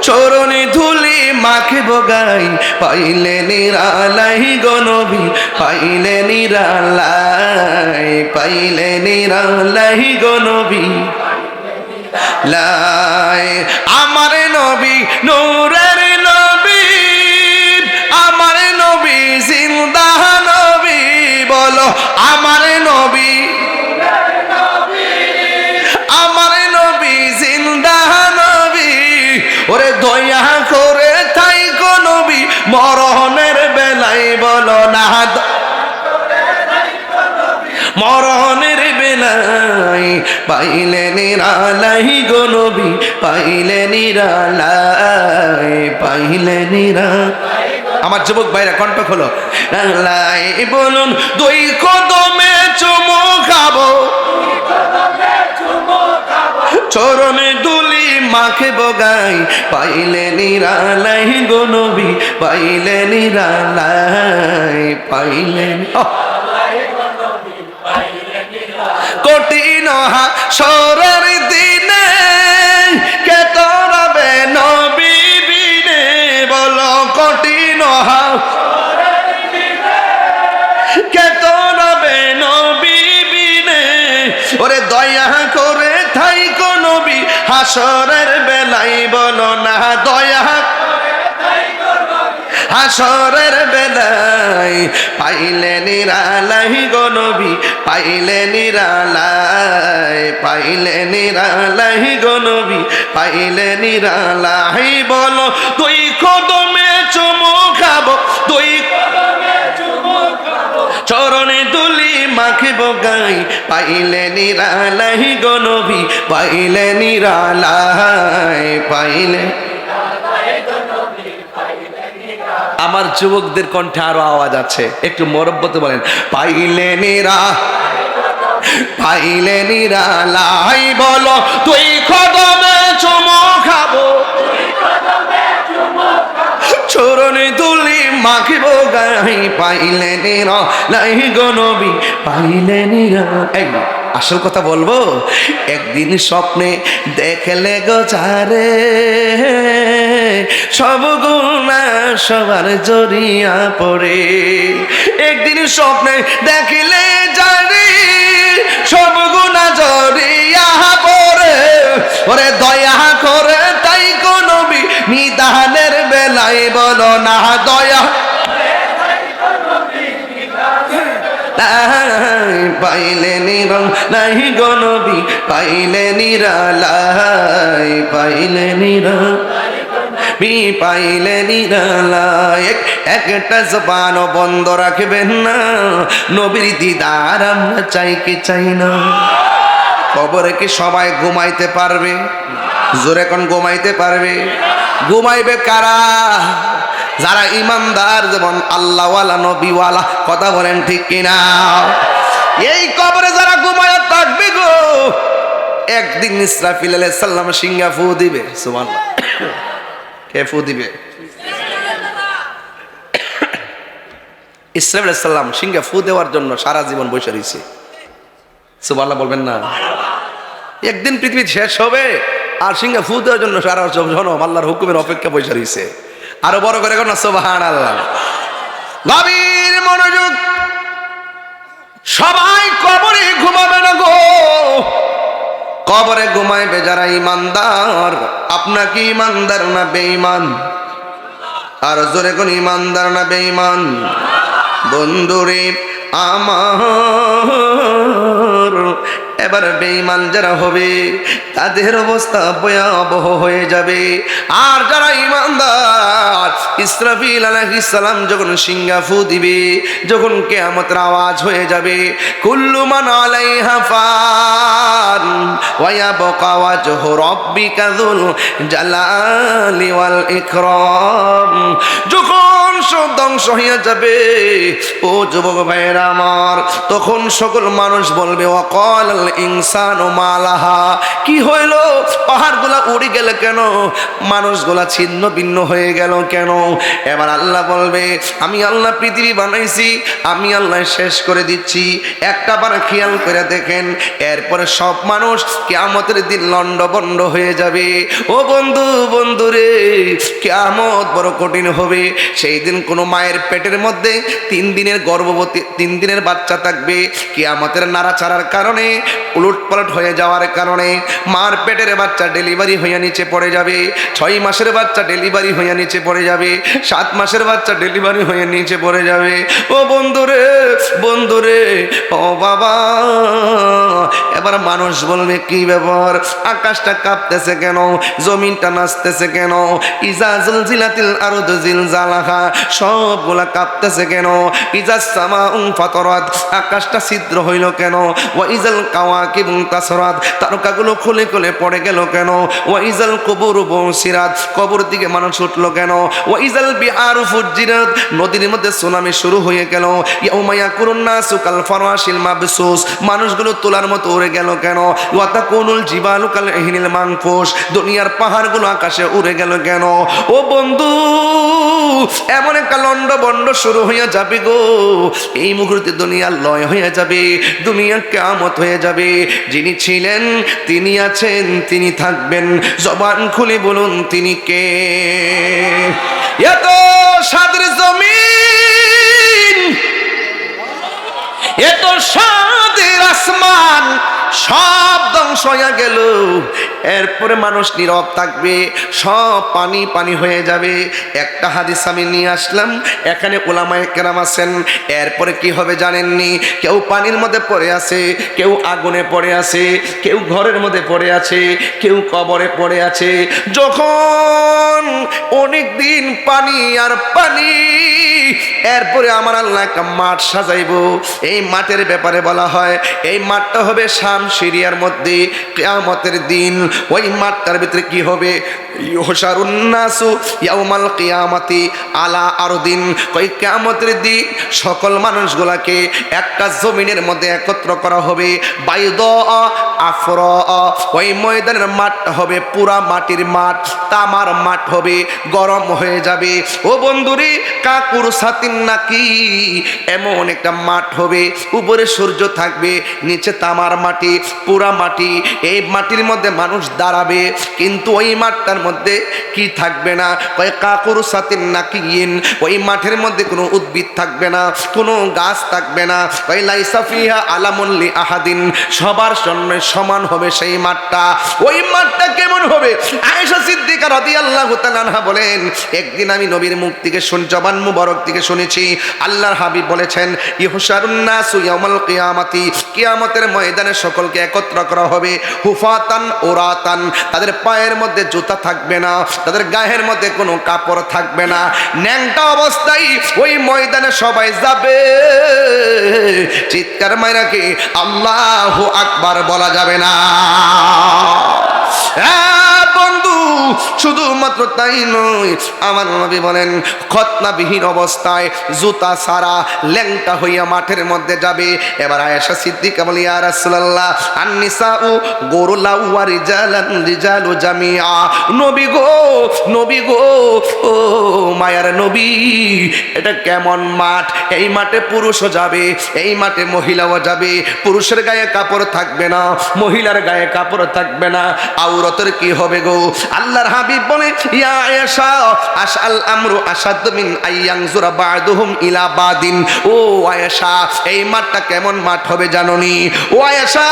চরণে ধুলি মাখে বগাই, পাইলে নিরালাই গো নবী, পাইলে নিরালাই, পাইলে নিরালাই গো নবী লাই। আমার নবী নূরের নবী, আমার নবী জিন্দা নবী, বলো আমার নবী, আমার নবী জিন্দা নবী। ওরে দয়া করে তাই গো নবী মরণের বেলায় বলো না, মরণের বেলায় পাইলে নিরালাই গো নবী, পাইলে নিরালাই, পাইলে নিরালাই। আমার যুবক ভাইরা কণ্ঠ খোলো, লাই বলুন দুই কদমে চুমো খাবো, চরণে দুলি মাখে বগাই, পাইলে নিরালাই গো নবী, পাইলে নিরালাই, পাইলে কঠিন হাসরের দিনে কে তরাবে নবী বিনে, বলো কঠিন হাসরের দিনে কে তরাবে নবী বিনে। ওরে দয়া করে থাইকো নবী হাসরের বেলায় বলো না, দয়া হাসরের বেলায় পাইলে নিরালাই গো নবী, পাইলে নিরালাই, পাইলে নিরালাই গো নবী, পাইলে নিরালাই। বলো দুই কদমে চুমো খাবো, দুই কদমে চুমো খাবো, চরণে দুলি মাখে বগাই, পাইলে নিরালাই গো নবী, পাইলে নিরালাই, পাইলে। আমার যুবকদের কণ্ঠে আরো আওয়াজ আছে, একটু মরব্বতে বলেন পাইলে নিরা, পাইলে নিরালাই। বলো তুই কদমে চুমো খাবো, চরণে তুলি মাখিব গাই, পাইলে নিরালাই গো নবী, পাইলে নিরালাই। আসল কথা বলবো, একদিন স্বপ্নে দেখলে গো যারে, সব গুনাহ সবার জড়িয়া পড়ে। একদিন স্বপ্নে দেখিলে যারে, সব গুনাহ জড়িয়া পড়ে। ওরে দয়া করে তাই গো নবী নিদানের বেলায় বলো না, দয়া পাইলে নিরালাই গো নবী, পাইলে নিরালাই, পাইলে নিরালাই, পাইলে নিরালাই। একটা জবান বন্ধ রাখবেন না, নবীর দিদার আমরা চাই কি চাই না? কবরে কি সবাই ঘুমাইতে পারবে? জোরে কোন ঘুমাইতে পারবে? ঘুমাইবে কারা? যারা ইমানদার, যেমন আল্লাহওয়ালা নবীওয়ালা। কথা বলেন ঠিক কিনা? এই কবরে যারা ঘুমায় থাকবে গো, একদিন ইসরাফিল আলাইহিস সালাম সিংহা ফু দিবে। সুবহানাল্লাহ। কে ফু দিবে? ইসরাফিল আলাইহিস সালাম সিংহা ফু দেওয়ার জন্য সারা জীবন বসে রয়েছে। সুবহানাল্লাহ বলবেন না? একদিন পৃথিবী শেষ হবে আর সিংহা ফু দেওয়ার জন্য সারা জনম আল্লাহর হুকুমের অপেক্ষা বসে রয়েছে। আরো বড় করে কোন সুবহানাল্লাহ। গভীর মনোযোগ। সবাই কবরে ঘুমাবে না গো, কবরে ঘুমাইবে যারা ইমানদার। আপনার কি ইমানদার না বেঈমান? আর জোরে কোন ইমানদার না বেঈমান? বন্ধুরে আমার, এবার বেঈমান যারা হবে তাদের অবস্থা ভয়াবহ হয়ে যাবে। আর যারা ইমানদার, ইসরাফিল আলাইহিস সালাম যখন সিংহা ফু দিবে, যখন কিয়ামতের আওয়াজ হয়ে যাবে, কুল্লু মান আলাইহা ফান ওয়া ইয়াবকা ওয়াজহু রাব্বিকা যুল জালালি ওয়াল ইকরাম। যখন সব ধ্বংস হয়ে যাবে ও যুবক ভাইয়েরা আমার, তখন সকল মানুষ বলবে ওয়াকালাল ইনসানু মালাহা, কি হইল? পাহাড়গুলা উড়ে গেল কেন? মানুষগুলা ছিন্ন ভিন্ন হয়ে গেল কেন? এবার আল্লাহ বলবে, আমি আল্লাহ পৃথিবী বানাইছি, আমি আল্লাহ শেষ করে দিচ্ছি। একটা বার খেয়াল করে দেখেন, এরপরে সব মানুষ কিয়ামতের দিন লন্ডভন্ড হয়ে যাবে। ও বন্ধু, বন্ধুরে, কিয়ামত বড় কঠিন হবে। সেই দিন কোনো মায়ের পেটের মধ্যে 3 দিনের গর্ভবতী, 3 দিনের বাচ্চা থাকবে। কিয়ামতের নাড়াচাড়ার কারণে, উলটপালট হয়ে যাওয়ার কারণে মার পেটের বাচ্চা ডেলিভারি হয়ে নিচে পড়ে যাবে। 6 মাসের বাচ্চা ডেলিভারি হয়ে নিচে পড়ে যাবে। 7 মাসের বাচ্চা ডেলিভারি হয়ে নিচে পড়ে যাবে। ও বন্ধুরে, বন্ধুরে, ও বাবা, এবার মানুষ বলবে কি ব্যাপার? আকাশটা কাঁপতেছে কেন? জমিনটা নাচতেছে কেন? ইজা জুলজিলাতিল আরদু জিলজালাহা, সবগুলা কাঁপতেছে কেন? ইজাস সামাউ ফাতারাত, আকাশটা ছিদ্র হইল কেন? ওয়া ইজাল কাওয়াকিবু তাসরাত, তারকাগুলো খুলে খুলে পড়ে গেল কেন? ওয়া ইজাল কুবুরু বুসিরাত, কবর দিকে মানুষ উঠলো কেন? ওয়া ইজাল বিহারু ফুজ্জিরাত, নদীর মধ্যে সুনামি শুরু হয়ে গেল। ইয়াউমা ইয়াকুরুন নাসু কাল ফারাশিল মাবসুস, মানুষগুলো তোলার মতো উড়ে গেল কেন? ওয়া তাকুনুল জিবালু কাল ইহনিল মানফুস, দুনিয়ার পাহাড়গুলো আকাশে উড়ে গেল কেন? ও বন্ধু, এমন একটা লন্ডভন্ড শুরু হয়ে যাবে গো, এই মুহূর্তে দুনিয়া লয় হয়ে যাবে, দুনিয়া কিয়ামত হয়ে যাবে। যিনি ছিলেন, তিনি আছেন, তিনি থাকবেন। জবান খুলে বলুন তিনি কে? এত সাদের জমিন, এত সাদের আসমান, সব ধ্বংস হয়ে গেল। এরপরে মানুষ নীরব থাকবে, সব পানি পানি হয়ে যাবে। একটা হাদিস আমি নিয়ে আসলাম, এখানে উলামায়ে কেরাম আছেন। এরপরে কি হবে জানেননি? কেউ পানির মধ্যে পড়ে আছে, কেউ আগুনে পড়ে আছে, কেউ ঘরের মধ্যে পড়ে আছে, কেউ কবরে পড়ে আছে। যখন অনেক দিন পানি আর পানি, এরপরে আমার আল্লাহ একটা মাঠ সাজাইব। এই মাঠের ব্যাপারে বলা হয়, এই মাঠটা হবে শাম সিরিয়ার মধ্যে কিয়ামতের দিন। ওই মাঠটার ভিতরে কি হবে? ইউহশারুন নাসু ইয়াউমাল কিয়ামাতি আলা আরদিন, ওই কিয়ামতের দিন সকল মানুষগুলাকে একটা জমিনের মধ্যে একত্র করা হবে। বাইদা আফরা, ওই ময়দানের মাঠটা হবে পুরা মাটির মাঠ, তামার মাঠ হবে, গরম হয়ে যাবে। ও বন্ধুরে, কাকুর সাতিন নাকি, এমন একটা মাঠ হবে, উপরে সূর্য থাকবে, নিচে তামার মাটি, পুরা মাটি। এই মাটির মধ্যে মানুষ দাঁড়াবে, কিন্তু ওই মাঠটার মধ্যে কি থাকবে না? কয় কাকুর সাতিন নাকিন, ওই মাঠের মধ্যে কোনো উদ্ভিদ থাকবে না, কোনো গাছ থাকবে না। কয় লাইসা ফিহা আলামুন লি আহাদিন, সবার জন্য সমান হবে সেই মাঠটা। ওই মাঠটা কেমন হবে? আয়েশা সিদ্দিকা রাদিয়াল্লাহু তাআলা আনহা বলেন, একদিন আমি নবীর মুখ থেকে জবান মুবারক থেকে শুনেছি, আল্লাহর হাবিব বলেছেন, ইহশারুন নাসু ইয়াউমাল কিয়ামাতি, কিয়ামতের ময়দানে সকলকে একত্র করা হবে। হুফাতান ওরাতান, তাদের পায়ের মধ্যে জুতা থাকবে না, তাদের গায়ের মধ্যে কোনো কাপড় থাকবে না, ন্যাংটা অবস্থায় ওই ময়দানে সবাই যাবে। চিৎকার মাইরা কি আল্লাহু আকবার বলা যায়? যাবে না। বন্ধু, শুধুমাত্র তাই নয়, আমার নবী বলেন খতনাবিহীন অবস্থায় জুতা সারা ল্যাংটা হইয়া মাঠের মধ্যে যাবে। এবার আয়েশা সিদ্দিকা বলি, ইয়া রাসূলুল্লাহ, আন-নিসাউ গুরুলাউ ওয়া রিজালু জামিআ। নবী গো, নবী গো, ও মায়ার নবী, এটা কেমন মাঠ? এই মাঠে পুরুষও যাবে, এই মাঠে মহিলাও যাবে। পুরুষের গায়ে কাপড় থাকবে না, মহিলার গায়ে কাপড় থাকবে না, আউরতের কি হবে গো? আল্লাহর হাবিব বলে, ইয়া আয়েশা, আশআল আমরু আশাদ মিন আইয়ানজুরা বা'দুহুম ইলা বাদিন। ও আয়েশা, এই মাঠটা কেমন মাঠ হবে জানোনি? ও আয়েশা,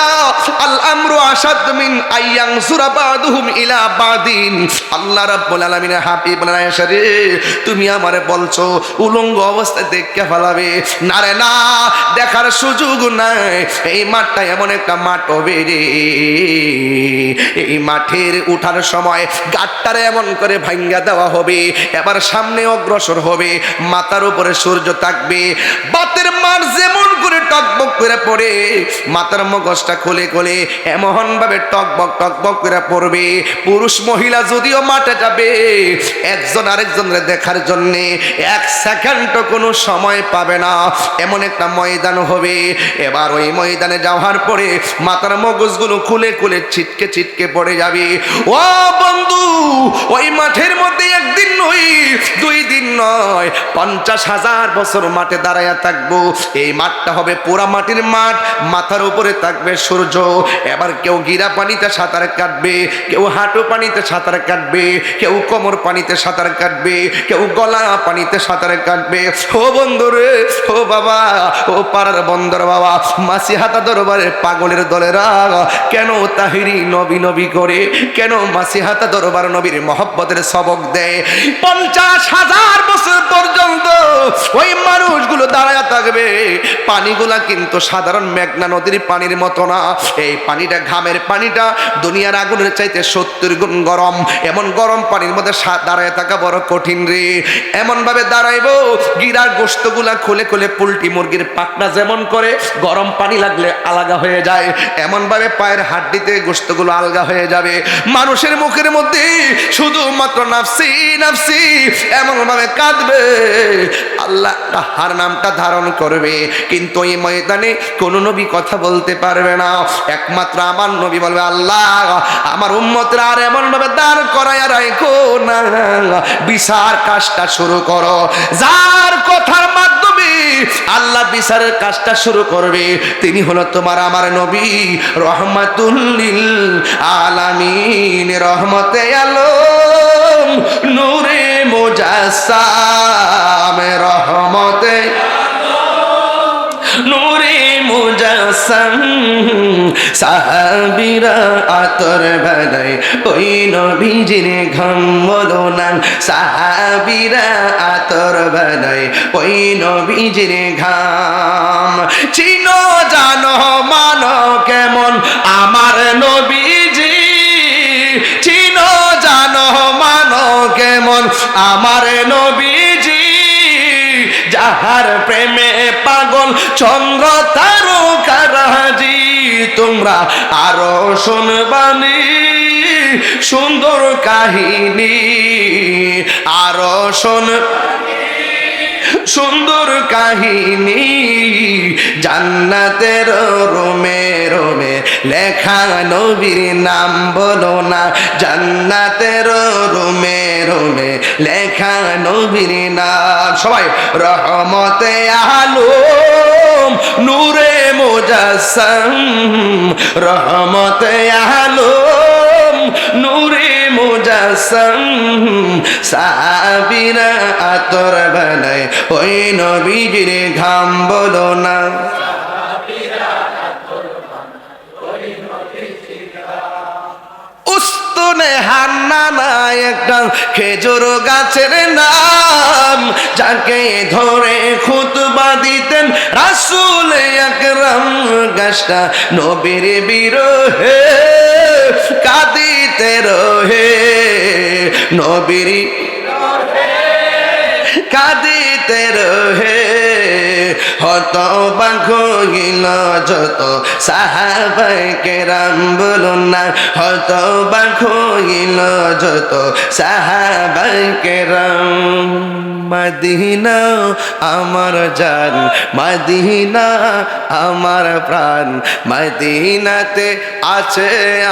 আল আমরু আশাদ মিন আইয়ানজুরা বা'দুহুম ইলা বাদিন। আল্লাহ রাব্বুল আলামিনের হাবিব বলেন, আয়েশা রে, তুমি আমারে বলছো উলঙ্গ অবস্থায় দেখে ফেলাবে? না রে না, দেখার সুযোগ নাই। এই মাঠটা এমন একটা মাঠ হবে রে, এই মাঠের উঠার সময় গাট্টারে এমন করে ভাঙ্গা দেওয়া হবে, এবার সামনে অগ্রসর হবে, মাথার উপরে সূর্য থাকবে, বাতের মার যেমন করে টকবক করে পড়ে, মাথার মগজটা খুলে খুলে এমন ভাবে টকবক টকবক করে পড়বে। পুরুষ মহিলা যদিও মাঠে যাবে, একজন আরেকজনের দেখার জন্য এক সেকেন্ডও কোনো সময় পাবে না, এমন একটা ময়দান হবে। এবার ওই ময়দানে যাওয়ার পরে মাথার মগজগুলো খুলে খুলে ছিটকে ছিটকে পড়ে যাবে। ও বন্ধু, ওই মাঠের মধ্যে একদিন নয়, 2 দিন নয়, 50,000 বছর মাঠে দাঁড়ায়া থাকবো। এই মাঠটা হবে পোড়া মাটির মাঠ, মাথার উপরে থাকবে সূর্য। এবার কেউ গিরা পানিতে সাঁতার কাটবে, কেউ হাঁটু পানিতে সাঁতার কাটবে, কেউ কোমর পানিতে সাঁতার কাটবে, কেউ গলা পানিতে সাঁতার কাটবে। ও বন্ধু রে, ও বাবা, ও পাড়ার বন্দর বাবা, মাসিহাতা দরবারে পাগলের দলেরা কেন তাহিরি নবী নবী করে, কেন মাসিহাতা দরবার নবীর মহব্বতের সবক দেয়? 50,000 বছর পর্যন্ত ওই মানুষগুলো দাঁড়ায় থাকবে। পানিগুলা কিন্তু সাধারণ মেঘনা নদীর পানির মতো না, এই পানিটা ঘামের পানিটা দুনিয়ার আগুনের চাইতে 70 গুণ গরম। এমন গরম পানির মধ্যে দাঁড়ায় থাকা বড় কঠিন রে। এমন ভাবে দাঁড়াইবো, গিরার গোশতগুলা খুলে খুলে পোল্ট্রি মুরগির পাখনা যেমন করে গরম পানি লাগলে আলাদা হয়ে যায়, এমন ভাবে পায়ের হাড্ডিতে গোশতগুলো আলগা হয়ে যাবে। মানুষের মুখের মধ্যে শুধুমাত্র নাফসি নাফসি এমন ভাবে কাঁদবে, আল্লাহ তাহার নামটা ধারণ করবে, কিন্তু এই ময়দানে কোন নবী কথা বলতে পারবে না। একমাত্র আমার নবী বলবে, আল্লাহ আমার উম্মতরা আর এমন ভাবে দাঁড় করায় রাখো না, বিচার কাজটা শুরু করো। যার কথার মাধ্যমে আল্লাহ বিচারের কাজটা শুরু করবে তিনি হলো তোমার আমার নবী, রহমাতুল লিল আলামিন, রহমতে আলম, নূরে মুজাসসাম, রহমতে নূরে মুজাসসাম। সাহাবীরা আতর বানায় ওই নবীজির ঘাম বলো না, সাহাবীরা আতর বানায় ওই নবীজির ঘাম। চিনো জানো মানো কেমন আমার নবীজি, চিনো জানো মানো কেমন আমার নবীজি, যাহার প্রেমে পাগল চন্দ্র তারকারাজি। তোমরা আরো শুনবানি সুন্দর কাহিনী, আরো শোন সুন্দর কাহিনী, জান্নাতের রোমে রোমে লেখা নবীর নাম বলো না, জান্নাতের রোমে রোমে লেখা নবীর নাম। সবাই রহমতে আলম, নূরে মুজাসসাম, রহমতে আলম, নূরে মুজাসসাম। সাহাবীরা আতর বানায় ওই নবীজির ঘাম বলো না, উস্তুনে হান্নানা একটা খেজুর গাছের নাম, যাকে ধরে খুতবা দিতেন রাসূল আকরাম। গাছটা নবীর বিরহে কাঁদিতে রহে, নবীর কাঁদিতে রহে, হতবাক হইল যত সাহাবায়ে কেরাম, বলুন না হতবাক হইল যত সাহাবায়ে কেরাম। মদিনা আমার জান, মদিনা আমার প্রাণ, মদিনাতে আছে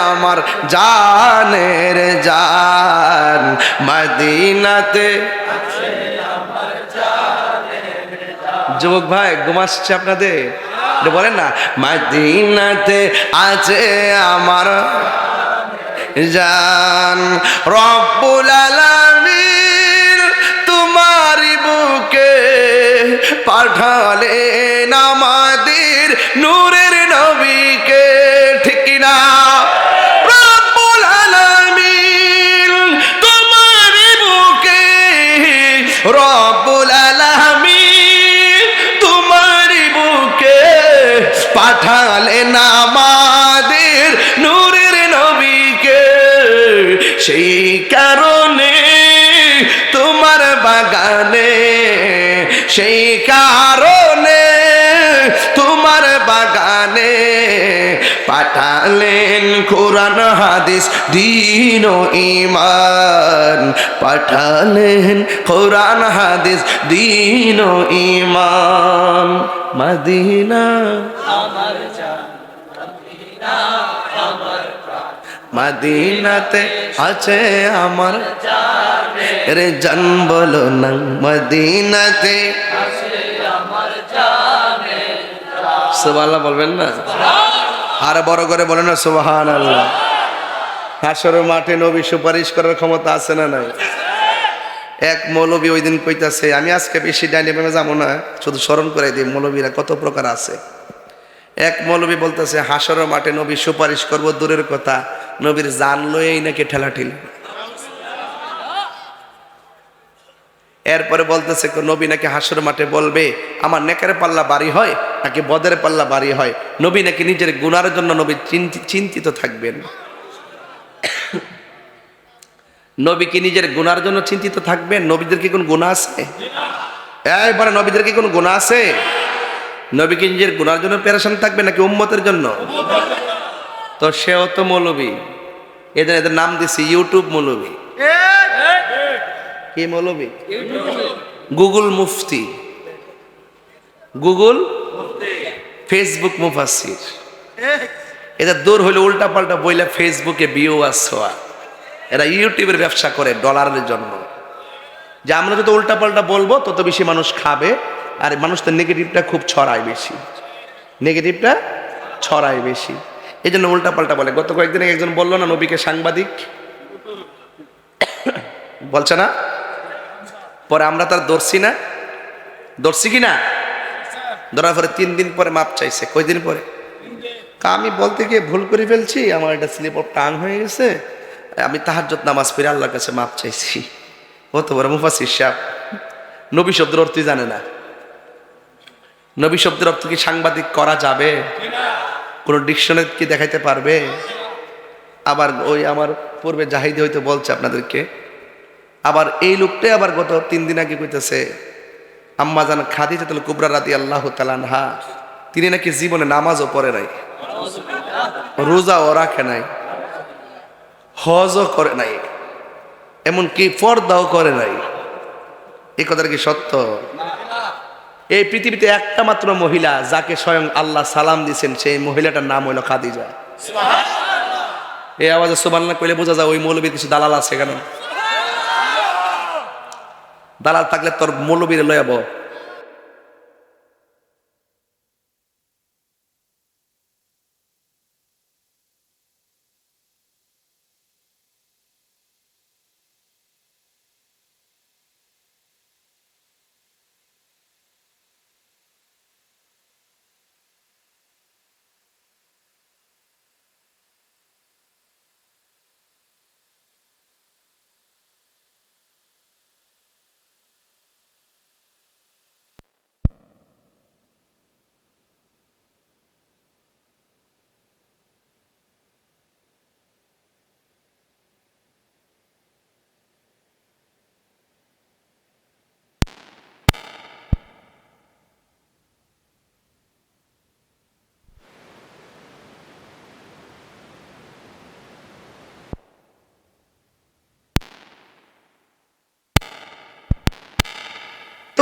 আমার জানের জান, মদিনাতে। যুবক ভাই ঘুম আসছে আপনাদের? বলেন না, মদিনাতে আছে আমার জান। রব্বুল আলামিন তোমারি বুকে পাঠালেন আমাদের নূরের নবীকে, ঠিক কিনা? রব্বুল আলামিন তোমারি বুকে, রব্বুল আলামিন তোমারি বুকে পাঠালেন আমাদের নূরের নবীকে। সেই কারণে তোমার বাগানে, সেই কারণে তোমার বাগানে পাঠালেন কোরআন হাদিস দ্বীন ও ঈমান, পাঠালেন কোরআন হাদিস দ্বীন ও ঈমান। মদিনা আমার জান, মদিনা আমার প্রাণ, মদিনাতে আছে আমার জানের জান, বলো না মদিনাতে আছে আমার জানের জান। সুবহানাল্লাহ বলবেন না? আর বড় করে বলেন না সুবহানাল্লাহ। হাশরের মাঠে নবী সুপারিশ করার ক্ষমতা আছে না নাই? এক মৌলবী ওই দিন কইতাছে, আমি আজকে বেশি ডাইনে বামে যাবো না, শুধু স্মরণ করে দিই মৌলবীরা কত প্রকার আছে। এক মৌলবী বলতেছে হাশরের মাঠে নবী সুপারিশ করব দূরের কথা, নবীর জান লয়েই নাকি ঠেলাঠেলি। এরপরে বলতেছে নবী নাকি হাশরের মাঠে বলবে আমার নেকের পাল্লা বাড়ি হয় নাকি বদের পাল্লা বাড়ি হয়, নবী নাকি নিজের গুনার জন্য নবী চিন্তিত থাকবেন। নবী কি নিজের গুনার জন্য চিন্তিত থাকবেন? নবীদের কি কোন গুনাহ আছে? এইবারে নবীদের কি কোন গুনাহ আছে? নবী কি নিজের গুনার জন্য পেরেশান থাকবে নাকি উম্মতের জন্য? তো সেও তো মৌলবী, এদের নাম দিছি ইউটিউব মৌলবী। কি মৌলবী? গুগল মুফতি, গুগল ফেসবুক মুফাসসির। এদের দূর হইলে উল্টা পাল্টা বইলা ফেসবুকে ভিউয়ার্স হওয়া। এরা ইউটিউবের ব্যবসা করে ডলারের জন্য, যে আমরা যত উল্টা পাল্টা বলবো তত বেশি মানুষ খাবে, আর মানুষ তো নেগেটিভটা খুব ছড়ায় বেশি, নেগেটিভটা ছড়ায় বেশি, এই জন্য উল্টা পাল্টা বলে। গত কয়েকদিন একজন বললো না নবীকে সাংবাদিক বলছে না, পরে আমরা তার দর্শি না, দর্শি কিনা, ধরার পরে 3 দিন পরে মাপ চাইছে। কয়দিন পরে? আমি বলতে গিয়ে ভুল করে ফেলছি, আমার একটা স্লিপ অফ টাং হয়ে গেছে, আমি তাহাজ্জুদ নামাজ পড়ে আল্লাহর কাছে মাপ চাইছি। কত বড় মুফাসসির সাহেব, নবী শব্দের অর্থই জানে না। নবী শব্দের অর্থ কি সাংবাদিক করা যাবে? কোন ডিকশনারি কি দেখাইতে পারবে? আবার ওই আমার পূর্বে জাহিদি হয়তো বলছে আপনাদেরকে, আবার এই লোকটাই আবার গত 3 দিন আগে কইতেছে আম্মা জান খাদিজাতুল কুবরা রাদিয়াল্লাহু তাআলা আনহা, তিনি নাকি জীবনে নামাজও পড়ে নাই, রোজাও রাখে নাই, হজও করে নাই, এমনকি পর্দাও করে নাই। এই কথাটা কি সত্য? এই পৃথিবীতে একটা মাত্র মহিলা যাকে স্বয়ং আল্লাহ সালাম দিয়েছেন, সেই মহিলাটার নাম হইল খাদিজা। এই আওয়াজে সুবহানাল্লাহ কইলে বোঝা যায় ওই মৌলবীর কিছু দালাল আছে। কেন দালাল থাকলে তোর মৌলবীরে লয়াবো।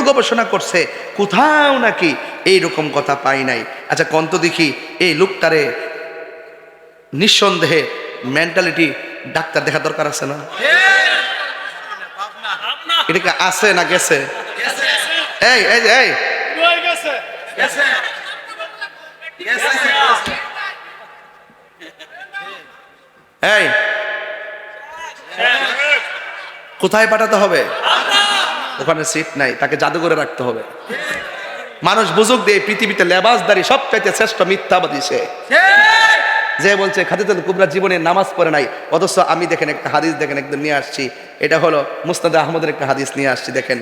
গবেষণা করছে, কোথাও নাকি এইরকম কথা পাই নাই। আচ্ছা কন্ত দেখি, এই লোকটারে নিঃসন্দেহে মেন্টালিটি ডাক্তার দেখা দরকার আছে না? এটা কি আছে না গেছে? এই এই এই এই কোথায় পাঠাতে হবে? ওখানে সিট নাই, তাকে জাদুঘরে রাখতে হবে। মানুষ বুঝুক দিয়ে পৃথিবীতে লেবাসদারি সবচাইতে শ্রেষ্ঠ মিথ্যাবাদী সে, যে বলছে খাদিজাতুল কুবরা জীবনে নামাজ পড়ে নাই, অথচ আমি দেখেন একটা হাদিস দেখেন একদম নিয়ে আসছি, এটা হলো মুসনাদে আহমদের একটা হাদিস নিয়ে আসছি, দেখেন।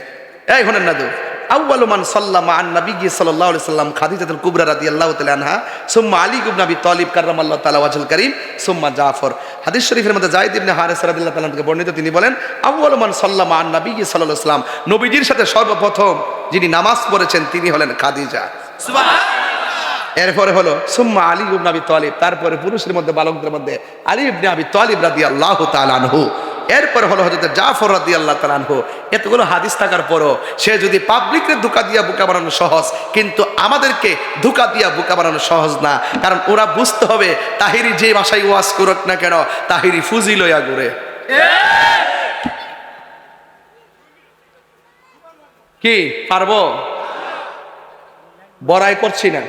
এই হনেন নাদু, আউয়ালু মান সাল্লামা আন নবী সাল্লাল্লাহু আলাইহি সাল্লাম খাদিজাতুল কুবরা রাদিয়াল্লাহু তাআলা আনহা সুম্মা আলী ইবনে আবি তালিব কাররামাল্লাহু তাআলা ওয়াজহুল কারীম সুম্মা জাফর। হাদিস শরীফের মধ্যে যায়েদ ইবনে হারিস রাদিয়াল্লাহু তাআলা থেকে বর্ণিত, তিনি বলেন আউয়ালু মান সাল্লামা আন নবী সাল্লাল্লাহু আলাইহি সাল্লাম, নবীজির সাথে সর্বপ্রথম যিনি নামাজ পড়েছেন তিনি হলেন খাদিজা। সুবহানাল্লাহ। এরপরে হলো সুম্মা আলী ইবনে আবি তালিব, তারপরে পুরুষের মধ্যে বালকদের মধ্যে আলী ইবনে আবি তালিব রাদিয়াল্লাহু তাআলা আনহু, এরপরে হলো হযরত জাফর রাদিয়াল্লাহু তাআলা আনহু। এতগুলো হাদিস থাকার পরও সে যদি পাবলিককে ধোঁকা দিয়া বোকা বানানো সহজ, কিন্তু আমাদেরকে ধোঁকা দিয়া বোকা বানানো সহজ না, কারণ ওরা বুঝতে হবে তাহিরি যে ভাষায় ওয়াজ করুক না কেন, তাহিরি ফুজি লইয়া ঘুরে। কি পারবো? বড়াই করছি না,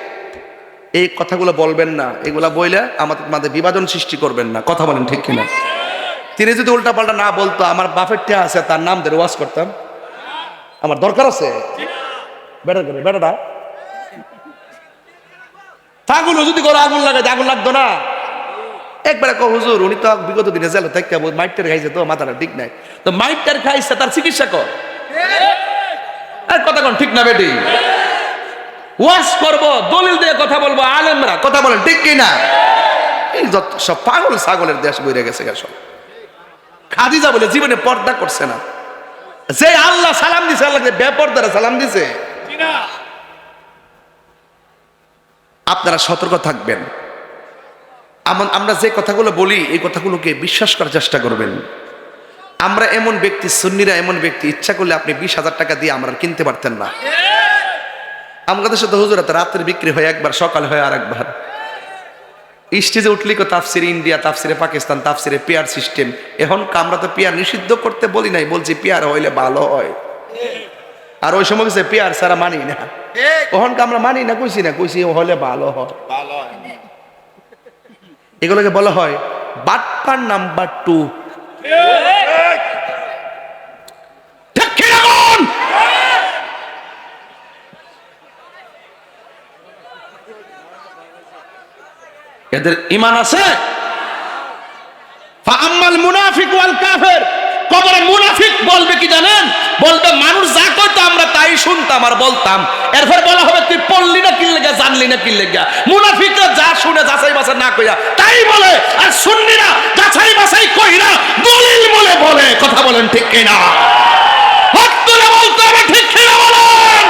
এই কথাগুলো বলবেন না, এগুলা বইলে আমাদের বিভাজন সৃষ্টি করবেন না, কথা বলেন ঠিক কিনা? তিনি যদি উল্টা পাল্টা না বলতো, আমার বাপের টা আছে তার নাম ধরে ওয়াজ করতাম? আমার দরকার আছে? বেটাটা তাগুলো যদি করে আগুন লাগাই, আগুন লাগতো না? একবারে কো হুজুর উনি তো বিগত দিনে জেলে থেকে মাইটার খাইছে, তো মাথাটা ঠিক নাই, তো মাইটার খাইছে তার চিকিৎসা কর। কথা কোন ঠিক না বেটি? ওয়াজ করবো, দলিল দিয়ে কথা বলবো, আলেমরা, কথা বলেন ঠিক কিনা? এই যত সব পাগল ছাগলের দেশ বইরে গেছে সব। খাদিজা বলে জীবনে পর্দা করছে না, যে আল্লাহ সালাম দিছে, আল্লাহ বেপর্দারা সালাম দিছে। আপনারা সতর্ক থাকবেন। আমরা যে কথাগুলো বলি এই কথাগুলোকে বিশ্বাস করার চেষ্টা করবেন। আমরা এমন ব্যক্তি, সুন্নিরা এমন ব্যক্তি, ইচ্ছা করলে আপনি 20,000 টাকা দিয়ে আমরা কিনতে পারতেন না। আমাদের সাথে হুজুরাতে রাতের বিক্রি হয় একবার, সকালে হয় আর একবার। স্টেজে উঠলি কো তাফসিরে ইন্ডিয়া, তাফসিরে পাকিস্তান, তাফসিরে পেয়ার সিস্টেম। এখন আমরা তো পেয়ার নিষিদ্ধ করতে বলি নাই, বলছি পেয়ার হইলে ভালো হয়। আর ওই সময় কিছু পেয়ার ছাড়া মানি না, ওখান আমরা মানি না, কইছি হলে ভালো হয়। এগুলোকে বলা হয় বাটপার নাম্বার 2। এদের ঈমান আছে? ফাআম্মাল মুনাফিক ওয়াল কাফির, কবরে মুনাফিক বলবে কি জানেন? বলবে মানুষ যা কইতো আমরা তাই শুনতাম আর বলতাম। এরপর বলা হবে তুই পড়লি না কি লাগা, জানলি না কি লাগা। মুনাফিকরা যা শুনে যাচাই বাছাই না কইরা তাই বলে, আর সুন্নিরা যাচাই বাছাই কইরা দলিল বলে বলে। কথা বলেন ঠিক কিনা? হাত তুলে বলতে হবে ঠিক কিনা বলেন।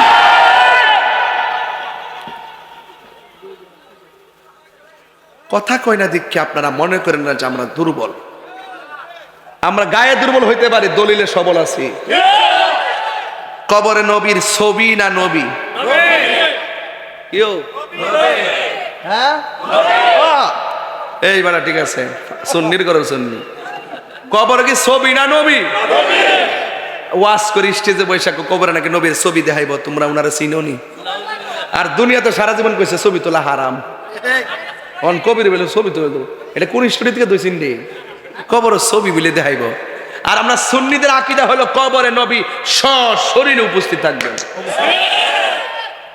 কথা কই না দেখে আপনারা মনে করেন না যে আমরা দুর্বল। আমরা গায়ে দুর্বল হইতে পারি, দলিলে সবল আছি। কবরে নবীর ছবি না নবী? হ্যাঁ এইবার ঠিক আছে, সুন্নির করো সুন্নি। কবরে কি ছবি না নবী? ওয়াজ করি স্টেজে বৈশাখ, কবরে নাকি নবীর ছবি দেখাইব, তোমরা উনারা চিনোনি? আর দুনিয়াতে সারা জীবন কইছে ছবি তোলা হারাম। অন কবির বলে ছবি তুলে দেবো, এটা কোন স্টোরি থেকে দুই চিন্ডি কবর ছবি বলে দেখাইব। আর আমরা সুন্নিদের আকীদা হলো কবরে নবী সশরীরে উপস্থিত থাকবেন।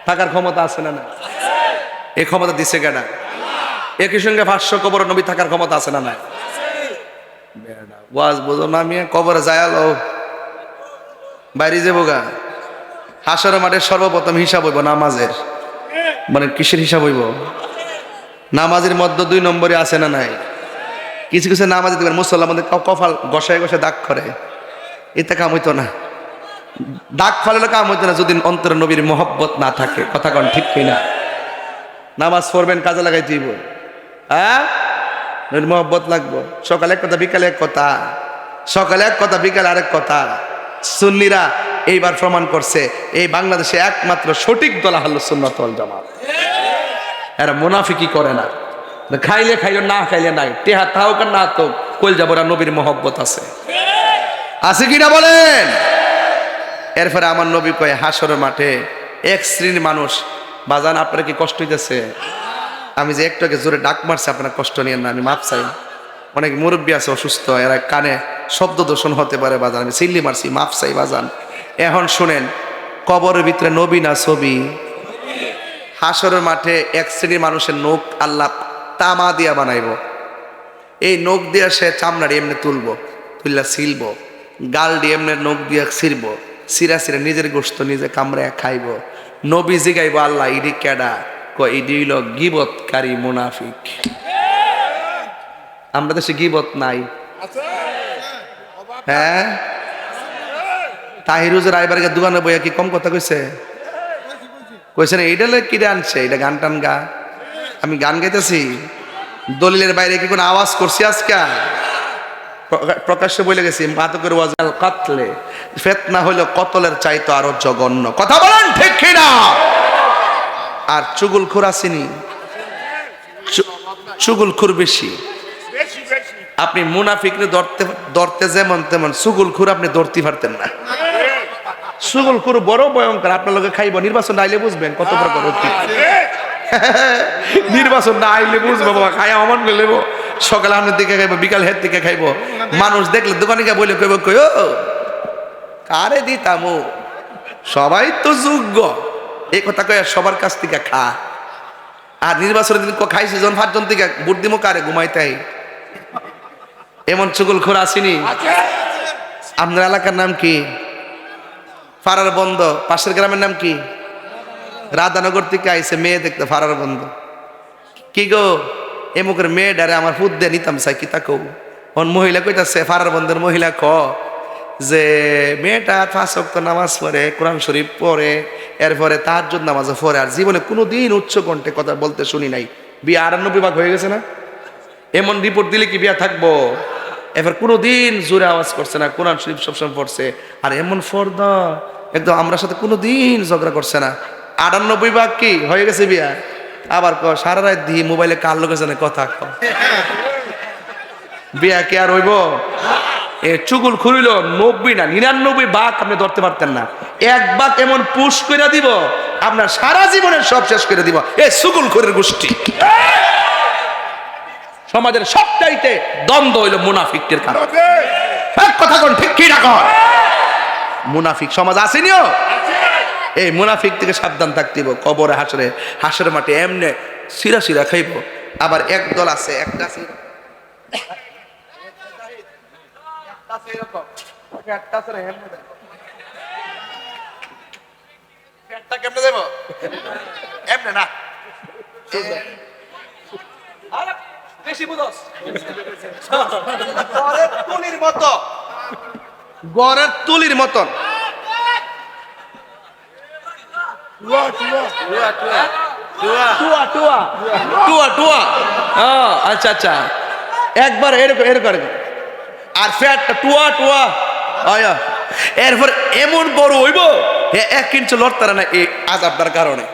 থাকার ক্ষমতা আছে না? না, এই ক্ষমতা দিছে কেনা? একই সঙ্গে 500 কবরে নবী থাকার ক্ষমতা আছে না? না, ওয়াজ বোঝো না, আমি কবরে যায়ালো বাইরে যাবো গা। হাসরের মাঠে সর্বপ্রথম হিসাব হইব নামাজের। মানে কিসের হিসাব হইব? নামাজের মধ্যে 2 নম্বরে আছে না নাই? কিছু কিছু নামাজে দেখবেন মুসল্লা মধ্যে কপাল ঘষায় ঘষে দাগ করে, এটা কাম হইতো না। দাগ ফেলে কাম হইতো না যদি অন্তরে নবীর মহব্বত না থাকে। কথা কন ঠিক কিনা? নামাজ পড়বেন, কাজে লাগাই দিব, হ্যাঁ নবীর মহব্বত লাগবো। সকালে এক কথা, বিকালে এক কথা, সকালে এক কথা, বিকালে আরেক কথা। সুন্নিরা এইবার প্রমাণ করছে এই বাংলাদেশে একমাত্র সঠিক দল আহলুস সুন্নাত ওয়াল জামাত। এরা মুনাফিকি করে না, খাইলে খাইলে না খাইলে নাই, টেহা তাও না তো কইল যাবরা নবীর মহব্বত আছে, আছে কিনা বলেন। এরপরে আমার নবী কয় হাসরের মাঠে এক শ্রেণীর মানুষ, বাজান আপনার কি কষ্ট হইতেছে? আমি যে একটু আগে জোরে ডাক মারছি আপনার কষ্ট নিয়েন না, আমি মাপ চাই। অনেক মুরব্বী আছে অসুস্থ, এরা কানে শব্দ দূষণ হতে পারে বাজান, আমি সিল্লি মারছি, মাপ চাই বাজান। এখন শুনেন, কবরের ভিতরে নবী না ছবি? হাসরের মাঠে এক শ্রেণীর মানুষের নখ আল্লাহ তামা দিয়া বানাইব। এই নখ দিয়া সে চামড়ার এমনি তুলবো, তুললা ছিলব, গাল দিয়ে এমনি নখ দিয়া ছিড়ব, সিরা সিরা নিজের গোস্ত নিজে কামড়ায় খাইব। নবী জিগাইব আল্লাহ ইডি কেডা? কয় ইডি হইল গিবতকারী মুনাফিক। আমরা দেশে গিবত নাই, হ্যাঁ? তাহিরুজের রায়বাড়িকে দোকানে বইয়া কি কম কথা কইছে? কইছে না এইটা কিরে আনছে, এটা গান টান গা। আমি গান গাইতেছি, দলিলের বাইরে কি কোনো আওয়াজ করছি আজকে? প্রকাশ্যে বলে গেছি মাদকের ওয়াজাল কাতলে, ফিতনা হইল কতলের চাইতো আরো জঘন্য। কথা বলেন ঠিক কিনা? আর চুগলখোর আসেনি, চুগলখোর বেশি। আপনি মুনাফিকরে ধরতে যেমন তেমন চুগলখোর আপনি ধরতে পারতেন না। চুগলখোর বড় ভয়ঙ্কর, আপনার লোকে খাইব। নির্বাচন আইলে বুঝবেন কত প্রকার অতীত। নির্বাচন না আইলে বুঝবো বাবা, খাই অমান করে লেবো। সকালে আপনার দিকে খাইবো, বিকাল হের দিকে খাইবো। মানুষ দেখলে দোকানে গিয়ে বলে কইব কই ও কারে দিতামো, সবাই তো যোগ্য, এই কথা কয়ে সবার কাছ থেকে খা। আর নির্বাচনের দিন খাইছে জন 5 জন থেকে ভোট দিমো কারে? ঘুমাইতাই। এমন চুগলখোর আসেনি? আপনার এলাকার নাম কি? ফারার বন্ধ। পাশের গ্রামের নাম কি? রাধানগর থেকে আইসে মেয়ে দেখতে, ফারার বন্ধ। কি গো এমুকের মেয়ে ডারে আমার ফুট দিয়ে নিতাম চাই কি তা কব। মহিলা কইতাছে, ফারার বন্ধের মহিলা ক যে মেয়েটা 5 ওয়াক্ত নামাজ পড়ে, কোরআন শরীফ পড়ে, এরপরে তাহাজ্জুদ নামাজও পড়ে, আর জীবনে কোনোদিন উচ্চ কণ্ঠে কথা বলতে শুনি নাই। বিয়ে 98 ভাগ হয়ে গেছে না? এমন রিপোর্ট দিলে কি বিয়া থাকবো? এবার কোনোদিন জোরে আওয়াজ করছে না, কোরআন শরীফ সবসময় পড়ছে, আর এমন ফর্দা একদম আমরা সাথে কোনোদিন ঝগড়া করছে না। 98 ভাগ কি হয়ে গেছে বিয়া? আবার সারা রাত দিয়ে মোবাইলে কার লোক জানে কথা বিয়া কে আর হইব? এ চুগুল খুলিল 90 না 99 ভাগ আপনি ধরতে পারতেন না। 1 ভাগ এমন পুশ করে দিব আপনার সারা জীবনের সব শেষ করে দিব। এ চুগুল খুরির গোষ্ঠী। সমাজের সবটাইতে দ্বন্দ্ব হইল মুনাফিকদের কারণে। এক কথা কোন ঠিক কি না কর? মুনাফিক সমাজ আসেনিও, এই মুনাফিক থেকে সাবধান থাকতে হবে। কবরে হাসরে, হাসরের মাঠে এমনে সিরা সিরা খাইব। আবার এক দল আছে, একটা কেমনে দেব এমনে না, বেশি বুঝস গড়ের তুলির মতো, গড়ের তুলির মতন। আচ্ছা আচ্ছা, একবার এরকম এরকম, আর ফ্যাটটা টুয়া টুয়া। এরপর এমন বড় হইব 1 ইঞ্চি লড়তারা না এই আজাবটার কারণে।